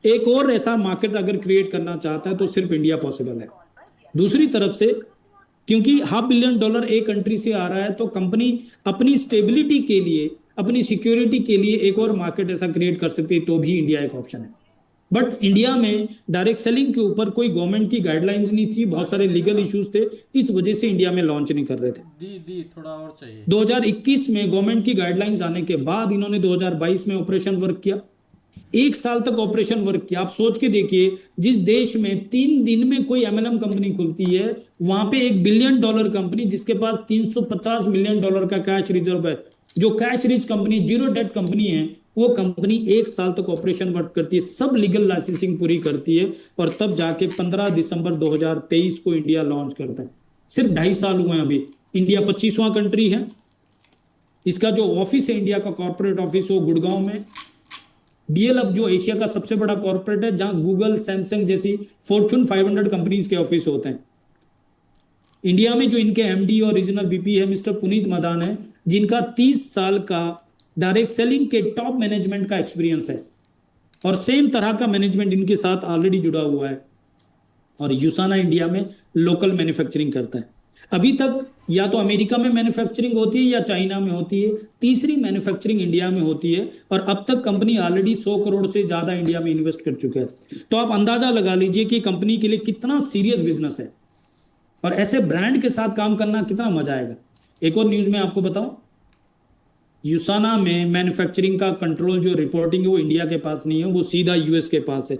Speaker 1: एक और ऐसा मार्केट अगर क्रिएट करना चाहता है तो सिर्फ इंडिया पॉसिबल है। दूसरी तरफ से क्योंकि $500 million एक कंट्री से आ रहा है, तो कंपनी अपनी स्टेबिलिटी के लिए, अपनी सिक्योरिटी के लिए एक और मार्केट ऐसा क्रिएट कर सकती है, तो भी इंडिया एक ऑप्शन है। बट इंडिया में डायरेक्ट सेलिंग के ऊपर कोई गवर्नमेंट की गाइडलाइंस नहीं थी, बहुत सारे लीगल इश्यूज थे, इस वजह से इंडिया में लॉन्च नहीं कर रहे थे।
Speaker 2: दी थोड़ा और चाहिए।
Speaker 1: 2021 में गवर्नमेंट की गाइडलाइंस आने के बाद इन्होंने 2022 में ऑपरेशन वर्क किया, 1 साल तक ऑपरेशन वर्क किया। आप सोच के देखिए, जिस देश में 3 दिन में कोई एमएनएम कंपनी खुलती है, वहां पे $1 बिलियन कंपनी जिसके पास $350 million का कैश रिजर्व है, जो cash rich company, zero debt company है, वो कंपनी 1 साल तक ऑपरेशन वर्क करती है, सब लीगल लाइसेंसिंग पूरी करती है, और तब जाके 15 दिसंबर 2023 को इंडिया लॉन्च करता है। सिर्फ 2.5 साल हुए हैं अभी। इंडिया 25वां कंट्री है। इसका जो ऑफिस है इंडिया का कॉर्पोरेट ऑफिस, वो गुड़गांव में। डीएलएफ जो एशिया का सबसे बड़ा कॉर्पोरेट है, जहां गूगल, सैमसंग जैसी फॉर्च्यून 500 कंपनीज के ऑफिस होते हैं। इंडिया में जो इनके एमडी और रीजनल बीपी है मिस्टर पुनीत मदान है, जिनका 30 साल का डायरेक्ट सेलिंग के टॉप मैनेजमेंट का एक्सपीरियंस है, और सेम तरह का मैनेजमेंट इनके साथ ऑलरेडी जुड़ा हुआ है। और यूसाना इंडिया में लोकल मैन्युफैक्चरिंग करता है। अभी तक या तो अमेरिका में मैन्युफैक्चरिंग होती है या चाइना में होती है, तीसरी मैन्युफैक्चरिंग इंडिया में होती है, और अब तक कंपनी ऑलरेडी 100 करोड़ से ज्यादा इंडिया में इन्वेस्ट कर चुके हैं। तो आप अंदाजा लगा लीजिए कि कंपनी के लिए कितना सीरियस बिजनेस है, और ऐसे ब्रांड के साथ काम करना कितना मजा आएगा। एक और न्यूज में आपको बताऊं, यूसाना में मैन्युफैक्चरिंग का कंट्रोल, जो रिपोर्टिंग है, वो इंडिया के पास नहीं है, वो सीधा यूएस के पास है।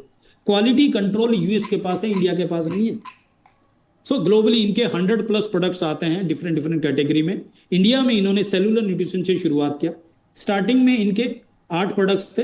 Speaker 1: क्वालिटी कंट्रोल यूएस के पास है, इंडिया के पास नहीं है। सो ग्लोबली इनके 100+ प्रोडक्ट्स आते हैं डिफरेंट डिफरेंट कैटेगरी में। इंडिया में इन्होंने सेलुलर न्यूट्रिशन से शुरुआत किया। स्टार्टिंग में इनके 8 प्रोडक्ट्स थे,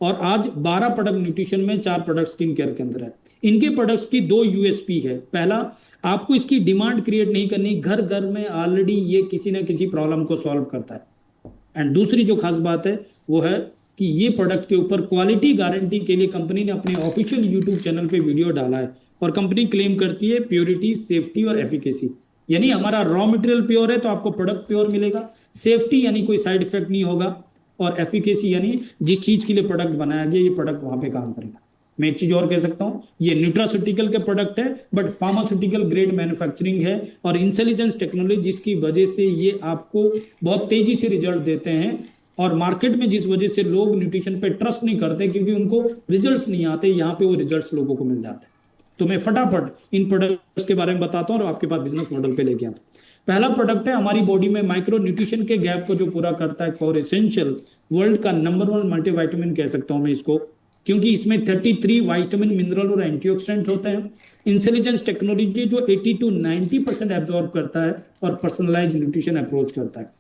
Speaker 1: और आज 12 प्रोडक्ट न्यूट्रिशन में, 4 प्रोडक्ट स्किन केयर के अंदर है। इनके प्रोडक्ट्स की 2 यूएसपी है। पहला, आपको इसकी डिमांड क्रिएट नहीं करनी, घर घर में ऑलरेडी ये किसी ना किसी प्रॉब्लम को सॉल्व करता है। एंड दूसरी जो खास बात है वो है कि ये प्रोडक्ट के ऊपर क्वालिटी गारंटी के लिए कंपनी ने अपने ऑफिशियल यूट्यूब चैनल पे वीडियो डाला है, और कंपनी क्लेम करती है प्योरिटी, सेफ्टी और एफिकेसी। यानी हमारा रॉ मटेरियल प्योर है तो आपको प्रोडक्ट प्योर मिलेगा, सेफ्टी यानी कोई साइड इफेक्ट नहीं होगा, और एफिकेसी यानी जिस चीज के लिए प्रोडक्ट बनाया गया ये प्रोडक्ट वहां पे काम करेगा। मैं एक चीज और कह सकता हूं, ये न्यूट्रास्यूटिकल के प्रोडक्ट है, बट फार्मास्यूटिकल ग्रेड मैन्युफैक्चरिंग है, और इंटेलिजेंस टेक्नोलॉजी जिसकी वजह से ये आपको बहुत तेजी से रिजल्ट देते हैं। और मार्केट में जिस वजह से लोग न्यूट्रिशन पे ट्रस्ट नहीं करते, क्योंकि उनको रिजल्ट्स नहीं आते, यहाँ पे वो रिजल्ट्स लोगों को मिल जाते हैं। तो मैं फटाफट इन प्रोडक्ट्स के बारे में बताता हूँ और आपके पास बिजनेस मॉडल पे लेके आता हूँ। पहला प्रोडक्ट है हमारी बॉडी में माइक्रो न्यूट्रिशन के गैप को जो पूरा करता है, कोर एसेंशियल, वर्ल्ड का नंबर 1 मल्टीविटामिन कह सकता हूं मैं इसको, क्योंकि इसमें 33 विटामिन, मिनरल और एंटीऑक्सीडेंट होते हैं। इंटेलिजेंस टेक्नोलॉजी जो 80 to 90% एब्जॉर्ब करता है और पर्सनलाइज न्यूट्रिशन अप्रोच करता है।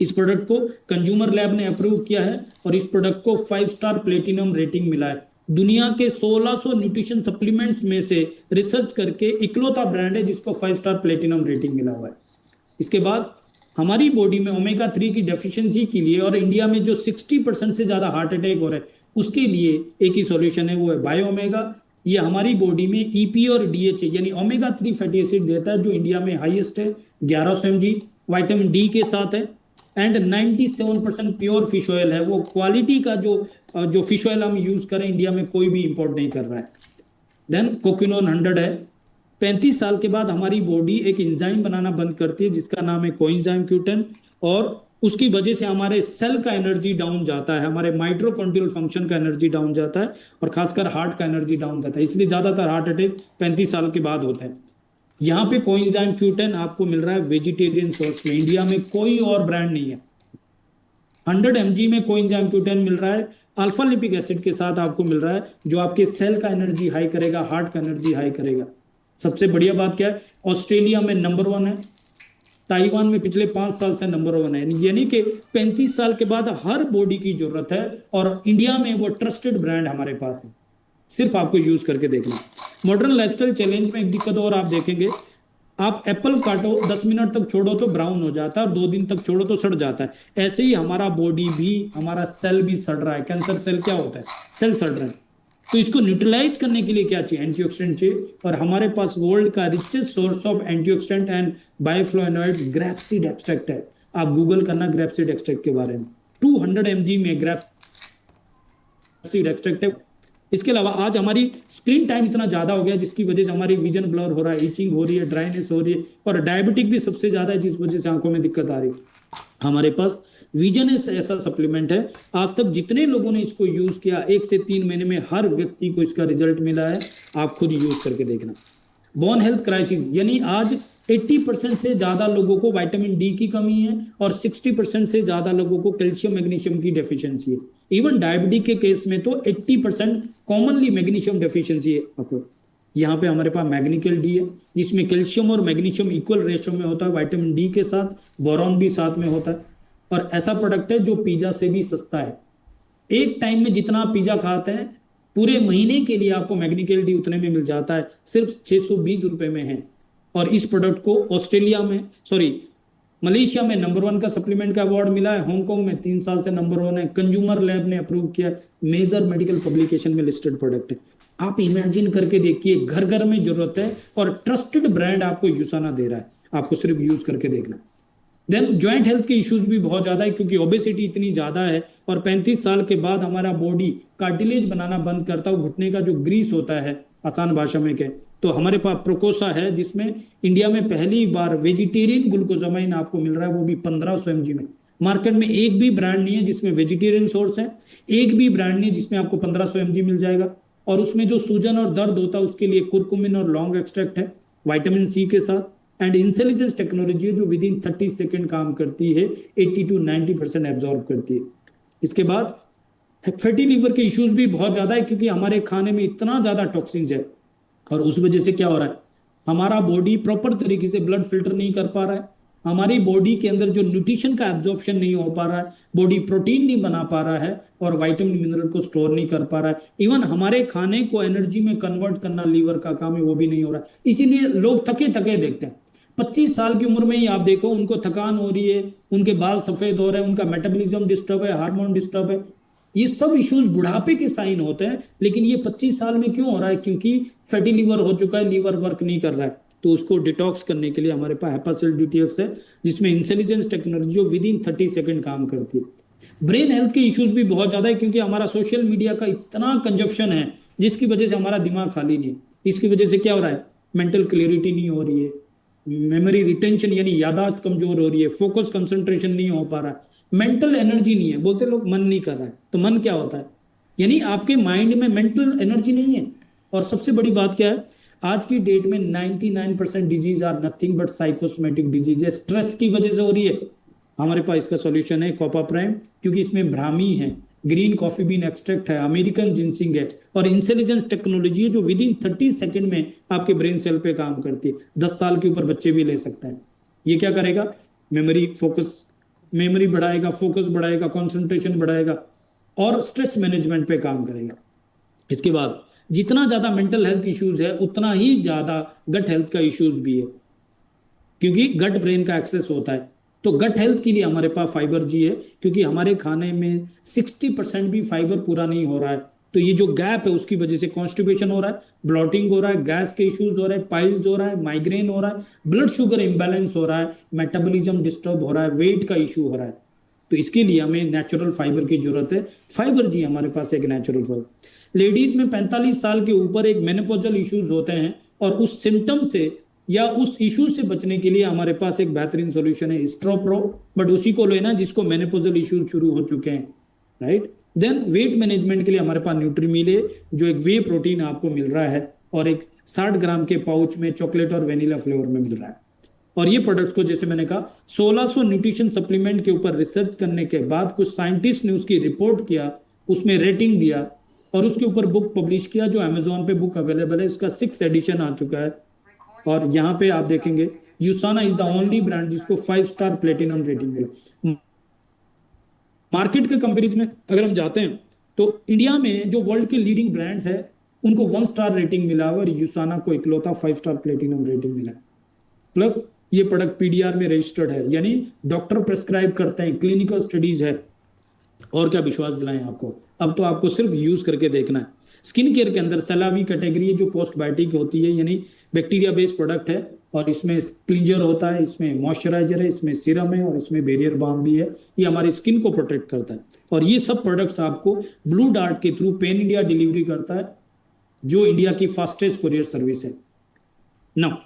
Speaker 1: इस प्रोडक्ट को कंज्यूमर लैब ने अप्रूव किया है, और इस प्रोडक्ट को 5 स्टार प्लेटिनम रेटिंग मिला है। दुनिया के 1600 न्यूट्रिशन सप्लीमेंट्स में से रिसर्च करके इकलौता ब्रांड है जिसको 5 स्टार प्लेटिनम रेटिंग मिला हुआ है। इसके बाद हमारी बॉडी में ओमेगा 3 की डेफिशिएंसी के लिए, और इंडिया में जो 60% से ज्यादा हार्ट अटैक हो रहा है उसके लिए एक ही सॉल्यूशन है, वो है बायो ओमेगा। ये हमारी बॉडी में ईपी और डीएचए यानी ओमेगा 3 फैटी एसिड देता है, जो इंडिया में हाईएस्ट है 1100 mg, विटामिन डी के साथ है, एंड 97% प्योर फिश ऑयल है। वो क्वालिटी का जो फिश ऑयल हम यूज करें, इंडिया में कोई भी इंपोर्ट नहीं कर रहा है। देन कोक्यूनोन 100 है। 35 साल के बाद हमारी बॉडी एक एंजाइम बनाना बंद करती है जिसका नाम है कोएंजाइम Q10, और उसकी वजह से हमारे सेल का एनर्जी डाउन जाता है, हमारे माइटोकॉन्ड्रियल फंक्शन का एनर्जी डाउन जाता है, और खासकर हार्ट का एनर्जी डाउन जाता है। इसलिए ज्यादातर हार्ट अटैक 35 साल के बाद होते हैं। यहाँ पे कोएंजाइम Q10 आपको मिल रहा है वेजिटेरियन सोर्स में, इंडिया में कोई और ब्रांड नहीं है। 100 mg में कोएंजाइम Q10 मिल रहा है, अल्फा लिपिक एसिड के साथ आपको मिल रहा है, जो आपके सेल का एनर्जी हाई करेगा, हार्ट का एनर्जी हाई करेगा। सबसे बढ़िया बात क्या है, ऑस्ट्रेलिया में नंबर 1 है, ताइवान में पिछले 5 साल से नंबर 1 है, यानी कि 35 साल के बाद हर बॉडी की जरूरत है, और इंडिया में वो ट्रस्टेड ब्रांड हमारे पास है। सिर्फ आपको यूज करके देखना। मॉडर्न लाइफस्टाइल चैलेंज में एक दिक्कत और आप देखेंगे, आप एप्पल काटो, 10 मिनट तक छोड़ो तो ब्राउन हो जाता है और 2 दिन तक छोड़ो तो सड़ जाता है। ऐसे ही हमारा बॉडी भी, हमारा सेल भी सड़ रहा है। कैंसर सेल क्या होता है? सेल सड़ रहे हैं। तो इसको न्यूट्रलाइज करने के लिए क्या चाहिए? एंटीऑक्सीडेंट चाहिए। और हमारे पास वर्ल्ड का richest source of antioxidant and bioflavonoids grapeseed extract है। आप गूगल करना ग्रेपसीड एक्सट्रैक्ट के बारे में। 200 mg में ग्रेपसीड एक्सट्रैक्ट है। इसके अलावा आज हमारी स्क्रीन टाइम इतना ज्यादा हो गया जिसकी वजह से हमारी विजन ब्लर हो रहा है, इचिंग हो रही है, ड्राइनेस हो रही है, और डायबिटिक भी सबसे ज्यादा है जिस वजह से आंखों में दिक्कत आ रही है। हमारे पास विजन ऐसा सप्लीमेंट है, आज तक जितने लोगों ने इसको यूज किया 1 से 3 महीने में हर व्यक्ति को इसका रिजल्ट मिला है। आप खुद यूज करके देखना। बोन हेल्थ क्राइसिस, यानी आज 80% से ज्यादा लोगों को विटामिन डी की कमी है और 60% से ज्यादा लोगों को कैल्शियम मैग्नीशियम की डेफिशिएंसी है। इवन डायबिटीज के केस में तो 80% कॉमनली मैग्नीशियम डेफिशिएंसी है आपको। यहाँ पे हमारे पास मैग्नीकल डी है जिसमें कैल्शियम और मैग्नीशियम इक्वल रेशो में होता है, विटामिन डी के साथ बोरॉन भी साथ में होता है। और ऐसा प्रोडक्ट है जो पिज्जा से भी सस्ता है। एक टाइम में जितना आप पिज्जा खाते हैं पूरे महीने के लिए आपको मैग्नीकल डी उतने में मिल जाता है, सिर्फ 620 रुपए में है। और इस प्रोडक्ट को ऑस्ट्रेलिया में, सॉरी मलेशिया में नंबर 1 का सप्लीमेंट का अवार्ड मिला है, हांगकांग में 3 साल से नंबर 1 है, कंज्यूमर लैब ने अप्रूव किया, मेजर मेडिकल पब्लिकेशन में लिस्टेड प्रोडक्ट है। आप इमेजिन करके देखिए, घर घर में जरूरत है और ट्रस्टेड ब्रांड आपको यूसाना दे रहा है, आपको सिर्फ यूज करके देखना। देन ज्वाइंट हेल्थ के इश्यूज भी बहुत ज्यादा है क्योंकि ओबेसिटी इतनी ज्यादा है और 35 साल के बाद हमारा बॉडी कार्टिलेज बनाना बंद करता है। घुटने का जो ग्रीस होता है, आसान भाषा में कहें तो हमारे पास प्रोकोसा है जिसमें इंडिया में पहली बार वेजिटेरियन ग्लूकोजामाइन आपको मिल रहा है, वो भी 1500 mg में। मार्केट में एक भी ब्रांड नहीं है जिसमें वेजिटेरियन सोर्स है, एक भी ब्रांड नहीं है जिसमें आपको 1500 mg मिल जाएगा। और उसमें जो सूजन और दर्द होता है उसके लिए कुरकुमिन और लौंग एक्सट्रैक्ट है विटामिन सी के साथ। एंड इंटेलिजेंस टेक्नोलॉजी है जो विद इन 30 सेकेंड काम करती है, 80 to 90% एब्जॉर्ब करती है। इसके बाद फैटी लीवर के इश्यूज भी बहुत ज्यादा है क्योंकि हमारे खाने में इतना ज्यादा टॉक्सिन्स है और उस वजह से क्या हो रहा है, हमारा बॉडी प्रॉपर तरीके से ब्लड फिल्टर नहीं कर पा रहा है, हमारी बॉडी के अंदर जो न्यूट्रिशन का एब्जॉर्प्शन नहीं हो पा रहा है, बॉडी प्रोटीन नहीं बना पा रहा है और विटामिन मिनरल को स्टोर नहीं कर पा रहा है। इवन हमारे खाने को एनर्जी में कन्वर्ट करना लीवर का काम है, वो भी नहीं हो रहा है। इसीलिए लोग थके थके देखते हैं। 25 साल की उम्र में ही आप देखो उनको थकान हो रही है, उनके बाल सफेद हो रहे हैं, उनका मेटाबॉलिज्म डिस्टर्ब है, हार्मोन डिस्टर्ब है। ये सब इश्यूज बुढ़ापे के साइन होते हैं। लेकिन ये 25 साल में क्यों हो रहा है? क्योंकि फैटी लीवर हो चुका है, लीवर वर्क नहीं कर रहा है। तो उसको डिटॉक्स करने के लिए हमारे पास हेपासिल डिटॉक्स है जिसमें intelligence technology with in 30 second काम करती है। ब्रेन हेल्थ के इश्यूज भी बहुत ज्यादा है क्योंकि हमारा सोशल मीडिया का इतना कंजप्शन है जिसकी वजह से हमारा दिमाग खाली नहीं है। इसकी वजह से क्या हो रहा है, मेंटल क्लियरिटी नहीं हो रही है, मेमोरी रिटेंशन यानी यादाश्त कमजोर हो रही है, फोकस कंसंट्रेशन नहीं हो पा रहा है, मेंटल एनर्जी नहीं है। बोलते लोग मन नहीं कर रहा है, तो मन क्या होता है? यानी आपके माइंड में मेंटल एनर्जी नहीं है। और सबसे बड़ी बात क्या है, आज की डेट में 99% disease are nothing but psychosomatic disease है, स्ट्रेस की वजह से हो रही है। हमारे पास इसका सॉल्यूशन है कॉपा प्राइम, क्योंकि इसमें ब्राह्मी है, ग्रीन कॉफी बीन एक्सट्रैक्ट है, अमेरिकन जिंसिंग है और इंटेलिजेंस टेक्नोलॉजी है जो विद इन 30 सेकेंड में आपके ब्रेन सेल पे काम करती है। 10 साल के ऊपर बच्चे भी ले सकते हैं। ये क्या करेगा, मेमोरी फोकस, मेमोरी बढ़ाएगा, फोकस बढ़ाएगा, कंसंट्रेशन बढ़ाएगा और स्ट्रेस मैनेजमेंट पे काम करेगा। इसके बाद जितना ज्यादा मेंटल हेल्थ इश्यूज है उतना ही ज्यादा गट हेल्थ का इश्यूज भी है क्योंकि गट ब्रेन का एक्सेस होता है। तो गट हेल्थ के लिए हमारे पास फाइबर जी है क्योंकि हमारे खाने में 60% भी फाइबर पूरा नहीं हो रहा है। तो ये जो गैप है उसकी वजह से कॉन्स्टिपेशन हो रहा है, ब्लॉटिंग हो रहा है, गैस के इश्यूज हो रहे हैं, पाइल्स हो रहा है, माइग्रेन हो रहा है, ब्लड शुगर इंबैलेंस हो रहा है, मेटाबॉलिज्म डिस्टर्ब हो रहा है, वेट का इशू हो रहा है। तो इसके लिए हमें नेचुरल फाइबर की जरूरत है। फाइबर जी हमारे पास एक नेचुरल फाइबर। लेडीज में 45 साल के ऊपर एक मेनोपॉजल इश्यूज होते हैं और उस सिम्टम से या उस इशू से बचने के लिए हमारे पास एक बेहतरीन सॉल्यूशन है स्ट्रोप्रो, बट उसी को लेना जिसको मेनोपॉजल इश्यूज शुरू हो चुके हैं, राइट। देन वेट मैनेजमेंट के लिए हमारे पास न्यूट्रीमील है जो एक वे प्रोटीन आपको मिल रहा है और एक 60 ग्राम के पाउच में चॉकलेट और वेनिला फ्लेवर में मिल रहा है। और ये प्रोडक्ट को जैसे मैंने कहा 1600 न्यूट्रिशन सप्लीमेंट के ऊपर रिसर्च करने के बाद कुछ साइंटिस्ट ने उसकी रिपोर्ट किया, उसमें रेटिंग दिया और उसके ऊपर बुक पब्लिश किया जो अमेजोन पे बुक अवेलेबल है। उसका 6th एडिशन आ चुका है और यहाँ पे आप देखेंगे यूसाना इज द ओनली ब्रांड जिसको 5 स्टार प्लेटिनम रेटिंग मिला। मार्केट के कंपेरिजन में अगर हम जाते हैं तो इंडिया में जो वर्ल्ड के लीडिंग ब्रांड्स है उनको 1 स्टार रेटिंग मिला और यूसाना को इकलौता 5 स्टार प्लेटिनम रेटिंग मिला। प्लस ये प्रोडक्ट पीडीआर में रजिस्टर्ड है, यानी डॉक्टर प्रेस्क्राइब करते हैं, क्लिनिकल स्टडीज है। और क्या विश्वास दिलाएं आपको, अब तो आपको सिर्फ यूज करके देखना है। स्किन केयर के अंदर सलावी कैटेगरी है जो पोस्टबायोटिक होती है, यानी बैक्टीरिया बेस्ड प्रोडक्ट है, और इसमें क्लींजर होता है, इसमें मॉइस्चराइजर है, इसमें सीरम है, और इसमें बैरियर बाम भी है। ये हमारी स्किन को प्रोटेक्ट करता है। और ये सब प्रोडक्ट्स आपको ब्लू डार्ट के थ्रू पैन इंडिया डिलीवरी करता है, जो इंडिया की फास्टेस्ट कुरियर सर्विस है ना।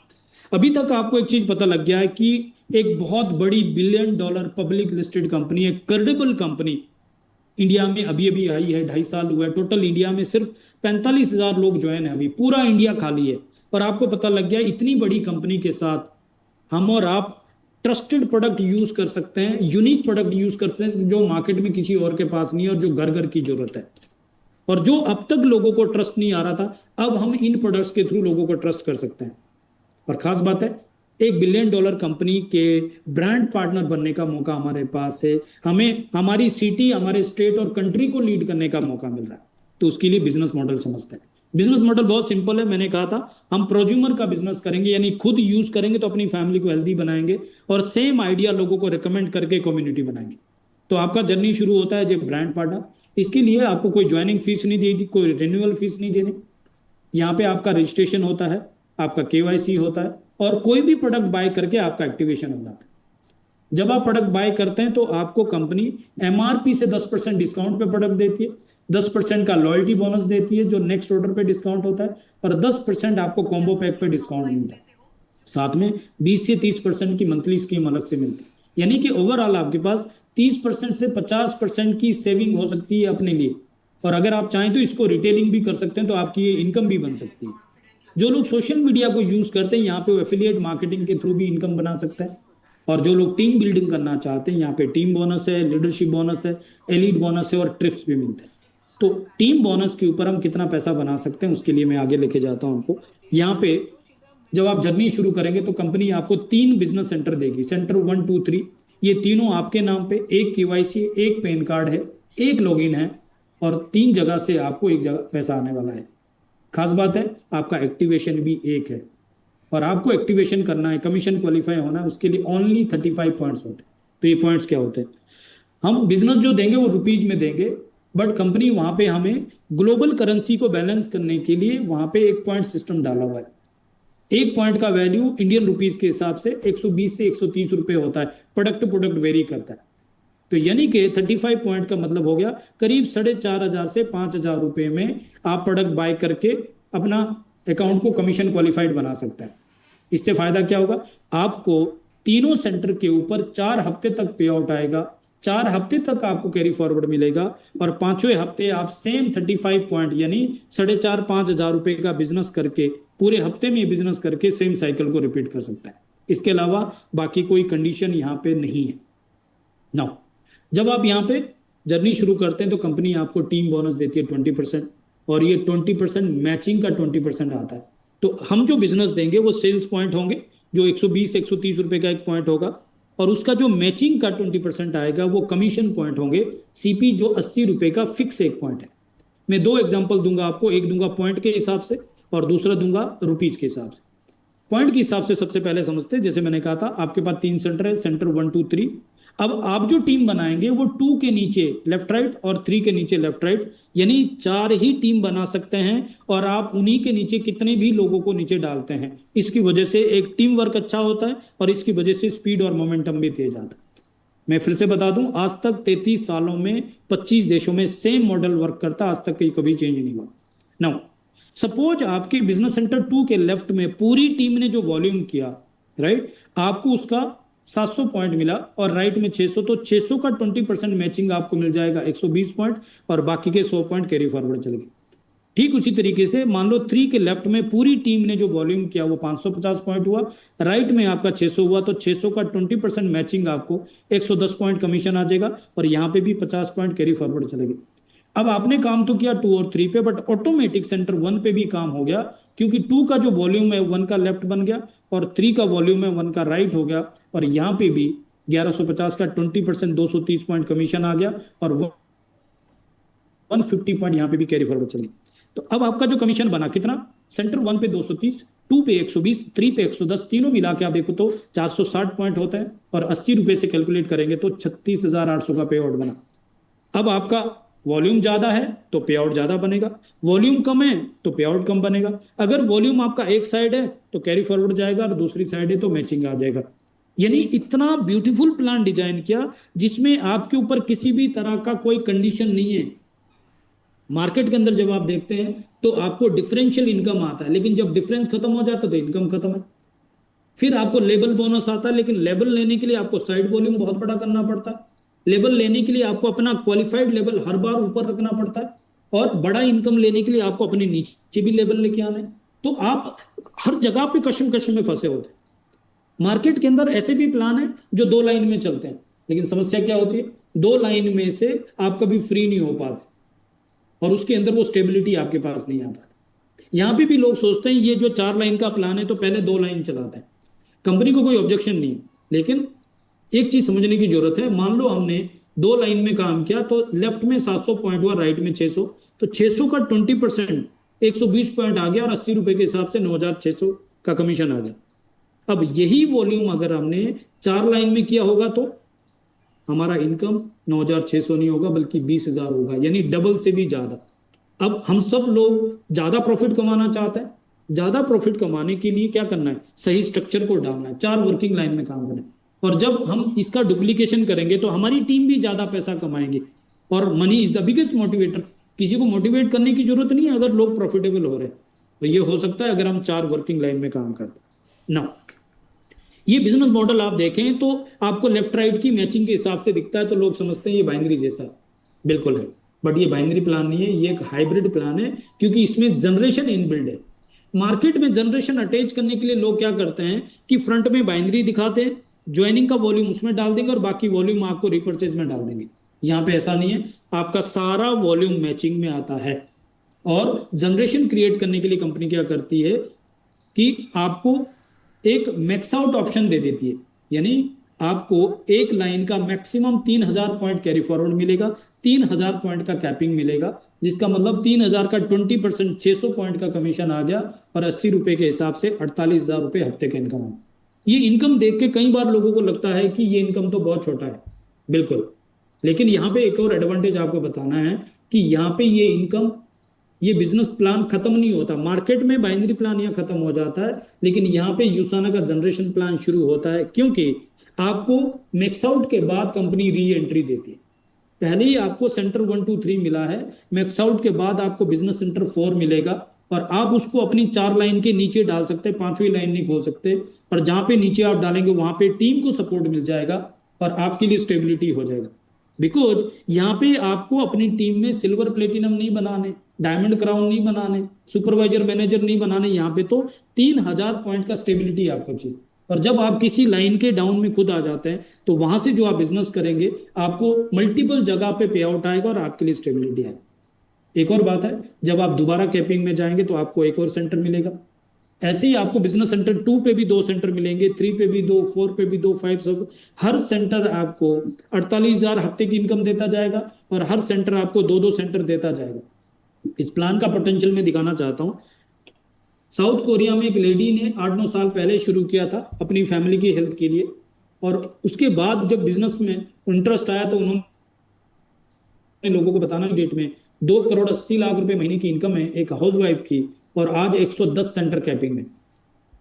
Speaker 1: अभी तक आपको एक चीज पता लग गया है कि एक बहुत बड़ी $1 बिलियन पब्लिक लिस्टेड कंपनी है, क्रेडिबल कंपनी, इंडिया में अभी अभी आई है, 2.5 साल हुआ है। टोटल इंडिया में सिर्फ 45,000 लोग ज्वाइन है, अभी पूरा इंडिया खाली है। और आपको पता लग गया इतनी बड़ी कंपनी के साथ हम और आप ट्रस्टेड प्रोडक्ट यूज कर सकते हैं, यूनिक प्रोडक्ट यूज करते हैं जो मार्केट में किसी और के पास नहीं है, और जो घर घर की जरूरत है, और जो अब तक लोगों को ट्रस्ट नहीं आ रहा था, अब हम इन प्रोडक्ट्स के थ्रू लोगों को ट्रस्ट कर सकते हैं। और खास बात है, $1 बिलियन कंपनी के ब्रांड पार्टनर बनने का मौका हमारे पास है। हमें हमारी सिटी, हमारे स्टेट और कंट्री को लीड करने का मौका मिल रहा है। तो उसके लिए बिजनेस मॉडल समझते हैं। बिजनेस मॉडल बहुत सिंपल है, मैंने कहा था हम प्रोज्यूमर का बिजनेस करेंगे, यानी खुद यूज करेंगे तो अपनी फैमिली को हेल्दी बनाएंगे, और सेम आइडिया लोगों को रिकमेंड करके कम्युनिटी बनाएंगे। तो आपका जर्नी शुरू होता है जब ब्रांड पार्टनर। इसके लिए आपको कोई ज्वाइनिंग फीस नहीं देनी, कोई रिन्यूअल फीस नहीं देनी। यहाँ पे आपका रजिस्ट्रेशन होता है, आपका केवाईसी होता है, और कोई भी प्रोडक्ट बाय करके आपका एक्टिवेशन हो जाता है। जब आप प्रोडक्ट बाय करते हैं तो आपको कंपनी एमआरपी से 10% डिस्काउंट पे प्रोडक्ट देती है, 10% का लॉयल्टी बोनस देती है जो नेक्स्ट ऑर्डर पे डिस्काउंट होता है, और 10% आपको कॉम्बो पैक पे डिस्काउंट मिलता है। साथ में 20 से 30% की मंथली स्कीम अलग से मिलती है, यानी कि ओवरऑल आपके पास 30% से 50% की सेविंग हो सकती है अपने लिए। और अगर आप चाहें तो इसको रिटेलिंग भी कर सकते हैं, तो आपकी ये इनकम भी बन सकती है। जो लोग सोशल मीडिया को यूज करते हैं, यहाँ पे एफिलिएट मार्केटिंग के थ्रू भी इनकम बना सकते हैं। और जो लोग टीम बिल्डिंग करना चाहते हैं, यहाँ पे टीम बोनस है, लीडरशिप बोनस है, एलीट बोनस है, और ट्रिप्स भी मिलते हैं। तो टीम बोनस के ऊपर हम कितना पैसा बना सकते हैं, उसके लिए मैं आगे लेके जाता हूँ आपको। यहाँ पे जब आप जर्नी शुरू करेंगे तो कंपनी आपको 3 बिजनेस सेंटर देगी, सेंटर 1, 2, 3। ये तीनों आपके नाम पे, एक केवाईसी, एक पैन कार्ड है, एक लॉगिन है, और 3 जगह से आपको एक जगह पैसा आने वाला है। खास बात है, आपका एक्टिवेशन भी एक है, और आपको एक्टिवेशन करना है, कमीशन क्वालिफाई होना है, उसके लिए ओनली 35 पॉइंट्स होते हैं। तो ये पॉइंट्स क्या होते हैं? हम बिजनेस जो देंगे वो रुपीज में देंगे, बट कंपनी वहां पे हमें ग्लोबल करेंसी को बैलेंस करने के लिए वहां पे एक पॉइंट सिस्टम डाला हुआ है। एक पॉइंट का वैल्यू इंडियन रुपीज के हिसाब से 120 से 130 रुपए होता है, प्रोडक्ट टू प्रोडक्ट वेरी करता है। तो यानी कि 35 पॉइंट का मतलब हो गया करीब 4,500 से 5,000 रुपए में आप प्रोडक्ट बाय करके अपना अकाउंट को कमीशन क्वालिफाइड बना सकता है। इससे फायदा क्या होगा? आपको तीनों सेंटर के ऊपर 4 हफ्ते तक पे आउट आएगा, 4 हफ्ते तक आपको कैरी फॉरवर्ड मिलेगा, और 5वें हफ्ते आप सेम 35 पॉइंट यानी 4,500-5,000 रुपए का बिजनेस करके, पूरे हफ्ते में बिजनेस करके सेम साइकिल को रिपीट कर सकता है। इसके अलावा बाकी कोई कंडीशन यहाँ पे नहीं है। नाउ जब आप यहाँ पे जर्नी शुरू करते हैं तो कंपनी आपको टीम बोनस देती है 20%, और ये 20% मैचिंग का 20% आता है। तो हम जो बिजनेस देंगे वो सेल्स पॉइंट होंगे, जो 120-130 रुपए का एक पॉइंट होगा, और उसका जो मैचिंग का 20% आएगा वो कमीशन पॉइंट होंगे, सीपी जो 80 रुपए का फिक्स एक पॉइंट है। मैं 2 एग्जाम्पल दूंगा आपको, एक दूंगा पॉइंट के हिसाब से और दूसरा दूंगा रुपीज के हिसाब से। पॉइंट के हिसाब से सबसे पहले समझते हैं, जैसे मैंने कहा था आपके पास 3 सेंटर है, सेंटर 1, 2, 3। अब आप जो टीम बनाएंगे वो 2 के नीचे लेफ्ट राइट और 3 के नीचे लेफ्ट राइट, यानी 4 ही टीम बना सकते हैं, और आप उन्हीं के नीचे कितने भी लोगों को नीचे डालते हैं। इसकी वजह से एक टीम वर्क अच्छा होता है, और इसकी वजह से स्पीड और मोमेंटम भी तेज आता है। मैं फिर से बता दूं, आज तक 33 सालों में 25 देशों में सेम मॉडल वर्क करता, आज तक कभी चेंज नहीं हुआ। नाउ सपोज आपके बिजनेस सेंटर 2 के लेफ्ट में पूरी टीम ने जो वॉल्यूम किया, राइट, आपको उसका 700 पॉइंट मिला, और राइट में 600, तो 600 का 20% मैचिंग आपको मिल जाएगा 120 पॉइंट, और बाकी के 100 पॉइंट कैरी फॉरवर्ड चलेगी। ठीक उसी तरीके से मान लो 3 के लेफ्ट में पूरी टीम ने जो वॉल्यूम किया वो 550 पॉइंट हुआ, राइट में आपका 600 हुआ, तो 600 का 20% मैचिंग आपको 110 पॉइंट कमीशन आ जाएगा, और यहाँ पे भी 50 पॉइंट कैरी फॉरवर्ड चलेगी। अब आपने काम तो किया 2 और 3 पे, बट ऑटोमेटिक सेंटर 1 पे भी काम हो गया, क्योंकि 2 का जो वॉल्यूम है 1 का लेफ्ट बन गया, और 3 का वॉल्यूम है 1 का राइट हो गया, और यहाँ पे भी 1150 का 20% 230 पॉइंट कमीशन आ गया, और 150 पॉइंट यहाँ पे भी कैरी फॉरवर्ड चली। तो अब आपका जो कमीशन बना कितना? सेंटर 1 पे 230, 2 पे 120, 3 पे 110, तीनों मिला के आप देखो तो 460 पॉइंट होता है, और 80 रुपए से कैलकुलेट करेंगे तो 36,800 का पे आउट बना। अब आपका वॉल्यूम ज्यादा है तो पे आउट ज्यादा बनेगा, वॉल्यूम कम है तो पे आउट कम बनेगा। अगर वॉल्यूम आपका एक साइड है तो कैरी फॉरवर्ड जाएगा, और दूसरी साइड है तो मैचिंग आ जाएगा। यानी इतना ब्यूटीफुल प्लान डिजाइन किया जिसमें आपके ऊपर किसी भी तरह का कोई कंडीशन नहीं है। मार्केट के अंदर जब आप देखते हैं तो आपको डिफरेंशियल इनकम आता है, लेकिन जब डिफरेंस खत्म हो जाता है तो इनकम खत्म है। फिर आपको लेबल बोनस आता है, लेकिन लेबल लेने के लिए आपको साइड वॉल्यूम बहुत बड़ा करना पड़ता है। लेबल लेने के लिए आपको अपना क्वालिफाइड लेवल हर बार ऊपर रखना पड़ता है, और बड़ा इनकम लेने के लिए आपको अपने नीचे भी लेवल लेके आना है। तो आप हर जगह पे कश्म कश्म में फंसे होते हैं। मार्केट के अंदर ऐसे भी प्लान है जो 2 लाइन में चलते हैं, लेकिन समस्या क्या होती है, 2 लाइन में से आप कभी फ्री नहीं हो पाते, और उसके अंदर वो स्टेबिलिटी आपके पास नहीं आ पाती। यहां पे भी लोग सोचते हैं ये जो 4 लाइन का प्लान है तो पहले 2 लाइन चलाते हैं। कंपनी को कोई ऑब्जेक्शन नहीं है, लेकिन एक चीज समझने की जरूरत है। मान लो हमने 2 लाइन में काम किया तो लेफ्ट में 700 पॉइंट हुआ, राइट में 600, तो 600 का 20% 120 पॉइंट आ गया, और 80 रुपए के हिसाब से 9,600 का कमीशन आ गया। अब यही वॉल्यूम अगर हमने 4 लाइन में किया होगा तो हमारा इनकम 9,600 नहीं होगा बल्कि 20,000 होगा, यानी डबल से भी ज्यादा। अब हम सब लोग ज्यादा प्रॉफिट कमाना चाहते हैं। ज्यादा प्रॉफिट कमाने के लिए क्या करना है, सही स्ट्रक्चर को डालना है, 4 वर्किंग लाइन में काम करना है। और जब हम इसका डुप्लीकेशन करेंगे तो हमारी टीम भी ज्यादा पैसा कमाएगी, और money is the biggest motivator. किसी को मोटिवेट करने की जरूरत नहीं है अगर लोग प्रॉफिटेबल हो रहे हैं, तो ये हो सकता है अगर हम 4 वर्किंग लाइन में काम करते हैं ना। ये बिजनेस मॉडल आप देखें तो आपको लेफ्ट राइट की मैचिंग के हिसाब से दिखता है, तो लोग समझते हैं ये बाइनरी जैसा है। बिल्कुल है, बट ये बाइनरी प्लान नहीं है, ये एक हाइब्रिड प्लान है, क्योंकि इसमें जनरेशन इनबिल्ड है। मार्केट में जनरेशन अटैच करने के लिए लोग क्या करते हैं कि फ्रंट में बाइनरी दिखाते हैं, ज्वाइनिंग का वॉल्यूम उसमें डाल देंगे और बाकी वॉल्यूम आपको रिपर्चेज में डाल देंगे। यहाँ पे ऐसा नहीं है, आपका सारा वॉल्यूम मैचिंग में आता है। और जनरेशन क्रिएट करने के लिए कंपनी क्या करती है कि आपको एक मैक्स आउट ऑप्शन दे देती है, यानी आपको एक लाइन का मैक्सिमम 3,000 पॉइंट कैरी फॉरवर्ड मिलेगा, 3,000 पॉइंट का कैपिंग मिलेगा, जिसका मतलब 3,000 का 20% 600 पॉइंट का कमीशन आ गया, और 80 रुपए के हिसाब से 48,000 रुपए हफ्ते का इनकम आ। ये इनकम देख के कई बार लोगों को लगता है कि ये इनकम तो बहुत छोटा है, बिल्कुल। लेकिन यहाँ पे एक और एडवांटेज आपको बताना है कि यहाँ पे ये इनकम, ये बिजनेस प्लान खत्म नहीं होता। मार्केट में बाइनरी प्लान यहाँ खत्म हो जाता है, लेकिन यहाँ पे यूसाना का जनरेशन प्लान शुरू होता है, क्योंकि आपको मैक्स आउट के बाद कंपनी री एंट्री देती है। पहले ही आपको सेंटर 1 2 3 मिला है, मैक्स आउट के बाद आपको बिजनेस सेंटर 4 मिलेगा, और आप उसको अपनी 4 लाइन के नीचे डाल सकते हैं, 5वीं लाइन नहीं खोल सकते। और जहां पे नीचे आप डालेंगे वहां पे टीम को सपोर्ट मिल जाएगा, और आपके लिए स्टेबिलिटी हो जाएगा। बिकॉज यहाँ पे आपको अपनी टीम में सिल्वर प्लेटिनम नहीं बनाने, डायमंड क्राउन नहीं बनाने, सुपरवाइजर मैनेजर नहीं बनाने, यहाँ पे तो 3,000 पॉइंट का स्टेबिलिटी आपको चाहिए। और जब आप किसी लाइन के डाउन में खुद आ जाते हैं तो वहां से जो आप बिजनेस करेंगे आपको मल्टीपल जगह पे पे आउट आएगा और आपके लिए स्टेबिलिटी आएगी। एक और बात है, जब आप दोबारा कैपिंग में जाएंगे तो आपको एक और सेंटर मिलेगा। ऐसे ही आपको बिजनेस सेंटर 2 पे भी 2 सेंटर मिलेंगे, 3 पे भी 2, 4 पे भी 2, 5, सब हर सेंटर आपको 48,000 हफ्ते की इनकम देता जाएगा, और हर सेंटर आपको 2 2 सेंटर देता जाएगा। इस प्लान का पोटेंशियल मैं दिखाना चाहता हूँ। साउथ कोरिया में एक लेडी ने 8 9 साल पहले शुरू किया था अपनी फैमिली की हेल्थ के लिए, और उसके बाद जब बिजनेस में इंटरेस्ट आया तो उन्होंने लोगों को बताना डेट में 2,80,00,000 रुपए महीने की इनकम है एक हाउस वाइफ की, और आज 110 सेंटर कैपिंग में।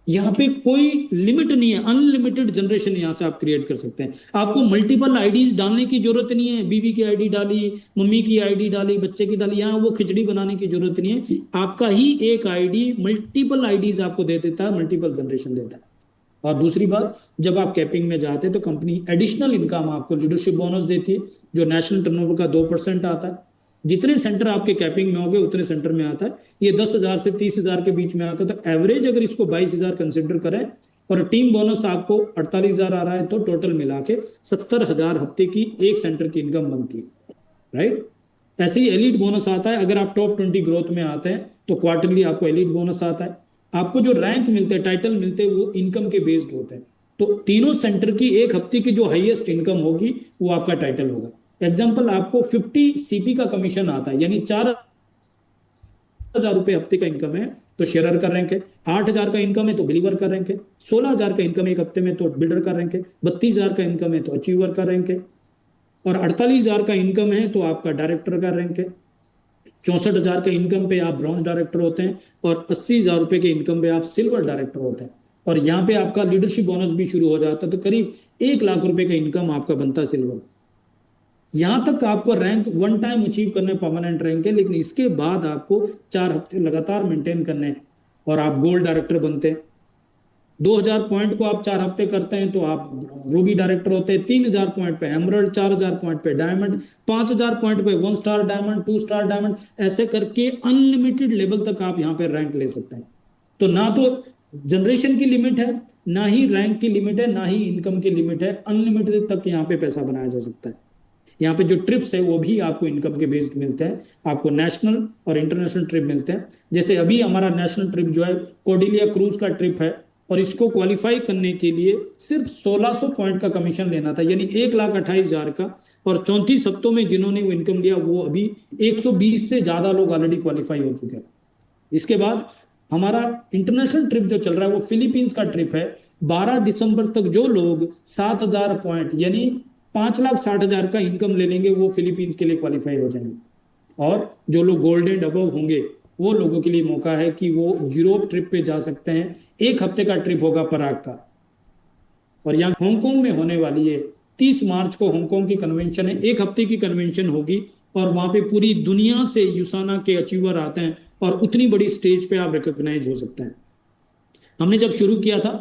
Speaker 1: यहाँ पे कोई लिमिट नहीं है, अनलिमिटेड जनरेशन यहाँ से आप क्रिएट कर सकते हैं। आपको मल्टीपल आईडीज डालने की जरूरत नहीं है, बीवी की आईडी डाली, मम्मी की आईडी डाली, बच्चे की डाली, यहाँ वो खिचड़ी बनाने की जरूरत नहीं है। आपका ही एक आईडी मल्टीपल आईडीज आपको दे देता है, मल्टीपल जनरेशन देता है। और दूसरी बात, जब आप कैपिंग में जाते हैं तो कंपनी एडिशनल इनकम आपको लीडरशिप बोनस देती है, जो नेशनल टर्नओवर का 2% आता है। जितने सेंटर आपके कैपिंग में होंगे उतने सेंटर में आता है। ये 10,000 से 30,000 के बीच में आता है, तो एवरेज अगर इसको 22,000 कंसिडर करें, और टीम बोनस आपको 48,000 आ रहा है, तो टोटल मिला के 70,000 हफ्ते की एक सेंटर की इनकम बनती है, राइट। ऐसे ही एलिट बोनस आता है, अगर आप टॉप 20 ग्रोथ में आते हैं तो क्वार्टरली आपको एलिट बोनस आता है। आपको जो रैंक मिलते हैं, टाइटल मिलते हैं, वो इनकम के बेस्ड होते हैं। तो तीनों सेंटर की एक हफ्ते की जो हाईएस्ट इनकम होगी वो आपका टाइटल होगा। एग्जाम्पल, आपको 50 सीपी का कमीशन आता है, यानी 4 10,000 रुपये हफ्ते का इनकम है तो शेयरर का रैंक है, 8,000 का इनकम है तो बिलीवर का रैंक है, 16,000 का इनकम है एक हफ्ते में तो बिल्डर का रैंक है, 32,000 का इनकम है तो अचीवर का रैंक है, और 48,000 का इनकम है तो आपका डायरेक्टर का रैंक है, 64,000 के इनकम पे आप ब्रॉन्ज डायरेक्टर होते हैं, और 80,000 रुपए के इनकम पे आप सिल्वर डायरेक्टर होते हैं, और यहाँ पे आपका लीडरशिप बोनस भी शुरू हो जाता है, तो करीब 1 लाख रुपए का इनकम आपका बनता है सिल्वर। यहां तक आपको रैंक वन टाइम अचीव करने परमानेंट रैंक है, लेकिन इसके बाद आपको 4 हफ्ते लगातार मेंटेन करने हैं और आप गोल्ड डायरेक्टर बनते हैं। 2,000 पॉइंट को आप 4 हफ्ते करते हैं तो आप रूबी डायरेक्टर होते हैं, 3,000 पॉइंट पे एमरल्ड, 4,000 पॉइंट पे डायमंड, 5,000 पॉइंट पे 1 स्टार डायमंड, 2 स्टार डायमंड, ऐसे करके अनलिमिटेड लेवल तक आप यहाँ पे रैंक ले सकते हैं। तो ना तो जनरेशन की लिमिट है, ना ही रैंक की लिमिट है, ना ही इनकम की लिमिट है, अनलिमिटेड तक यहाँ पे पैसा बनाया जा सकता है। यहाँ पे जो ट्रिप्स है वो भी आपको इनकम के बेस्ड मिलते हैं, आपको नेशनल और इंटरनेशनल ट्रिप मिलते हैं। जैसे अभी हमारा नेशनल ट्रिप जो है कोडिलिया क्रूज का ट्रिप है, और इसको क्वालिफाई करने के लिए सिर्फ 1,600 पॉइंट का कमीशन लेना था, यानी 1,28,000 का, और 34 हफ्तों में जिन्होंने वो इनकम लिया वो अभी 120 से ज्यादा लोग ऑलरेडी क्वालिफाई हो चुके हैं। इसके बाद हमारा इंटरनेशनल ट्रिप जो चल रहा है वो फिलीपींस का ट्रिप है। 12 दिसंबर तक जो लोग 7,000 पॉइंट यानी 5,60,000 का इनकम ले लेंगे वो फिलीपींस के लिए क्वालिफाई हो जाएंगे, और जो लोग गोल्डन अबव होंगे वो लोगों के लिए मौका है कि वो यूरोप ट्रिप पे जा सकते हैं। 1 हफ्ते का ट्रिप होगा पराग का, और यहाँ हांगकांग में होने वाली है 30 मार्च को हांगकांग की कन्वेंशन है, 1 हफ्ते की कन्वेंशन होगी, और वहां पे पूरी दुनिया से यूसाना के अचीवर आते हैं, और उतनी बड़ी स्टेज पे आप रिकॉग्नाइज हो सकते हैं। हमने जब शुरू किया था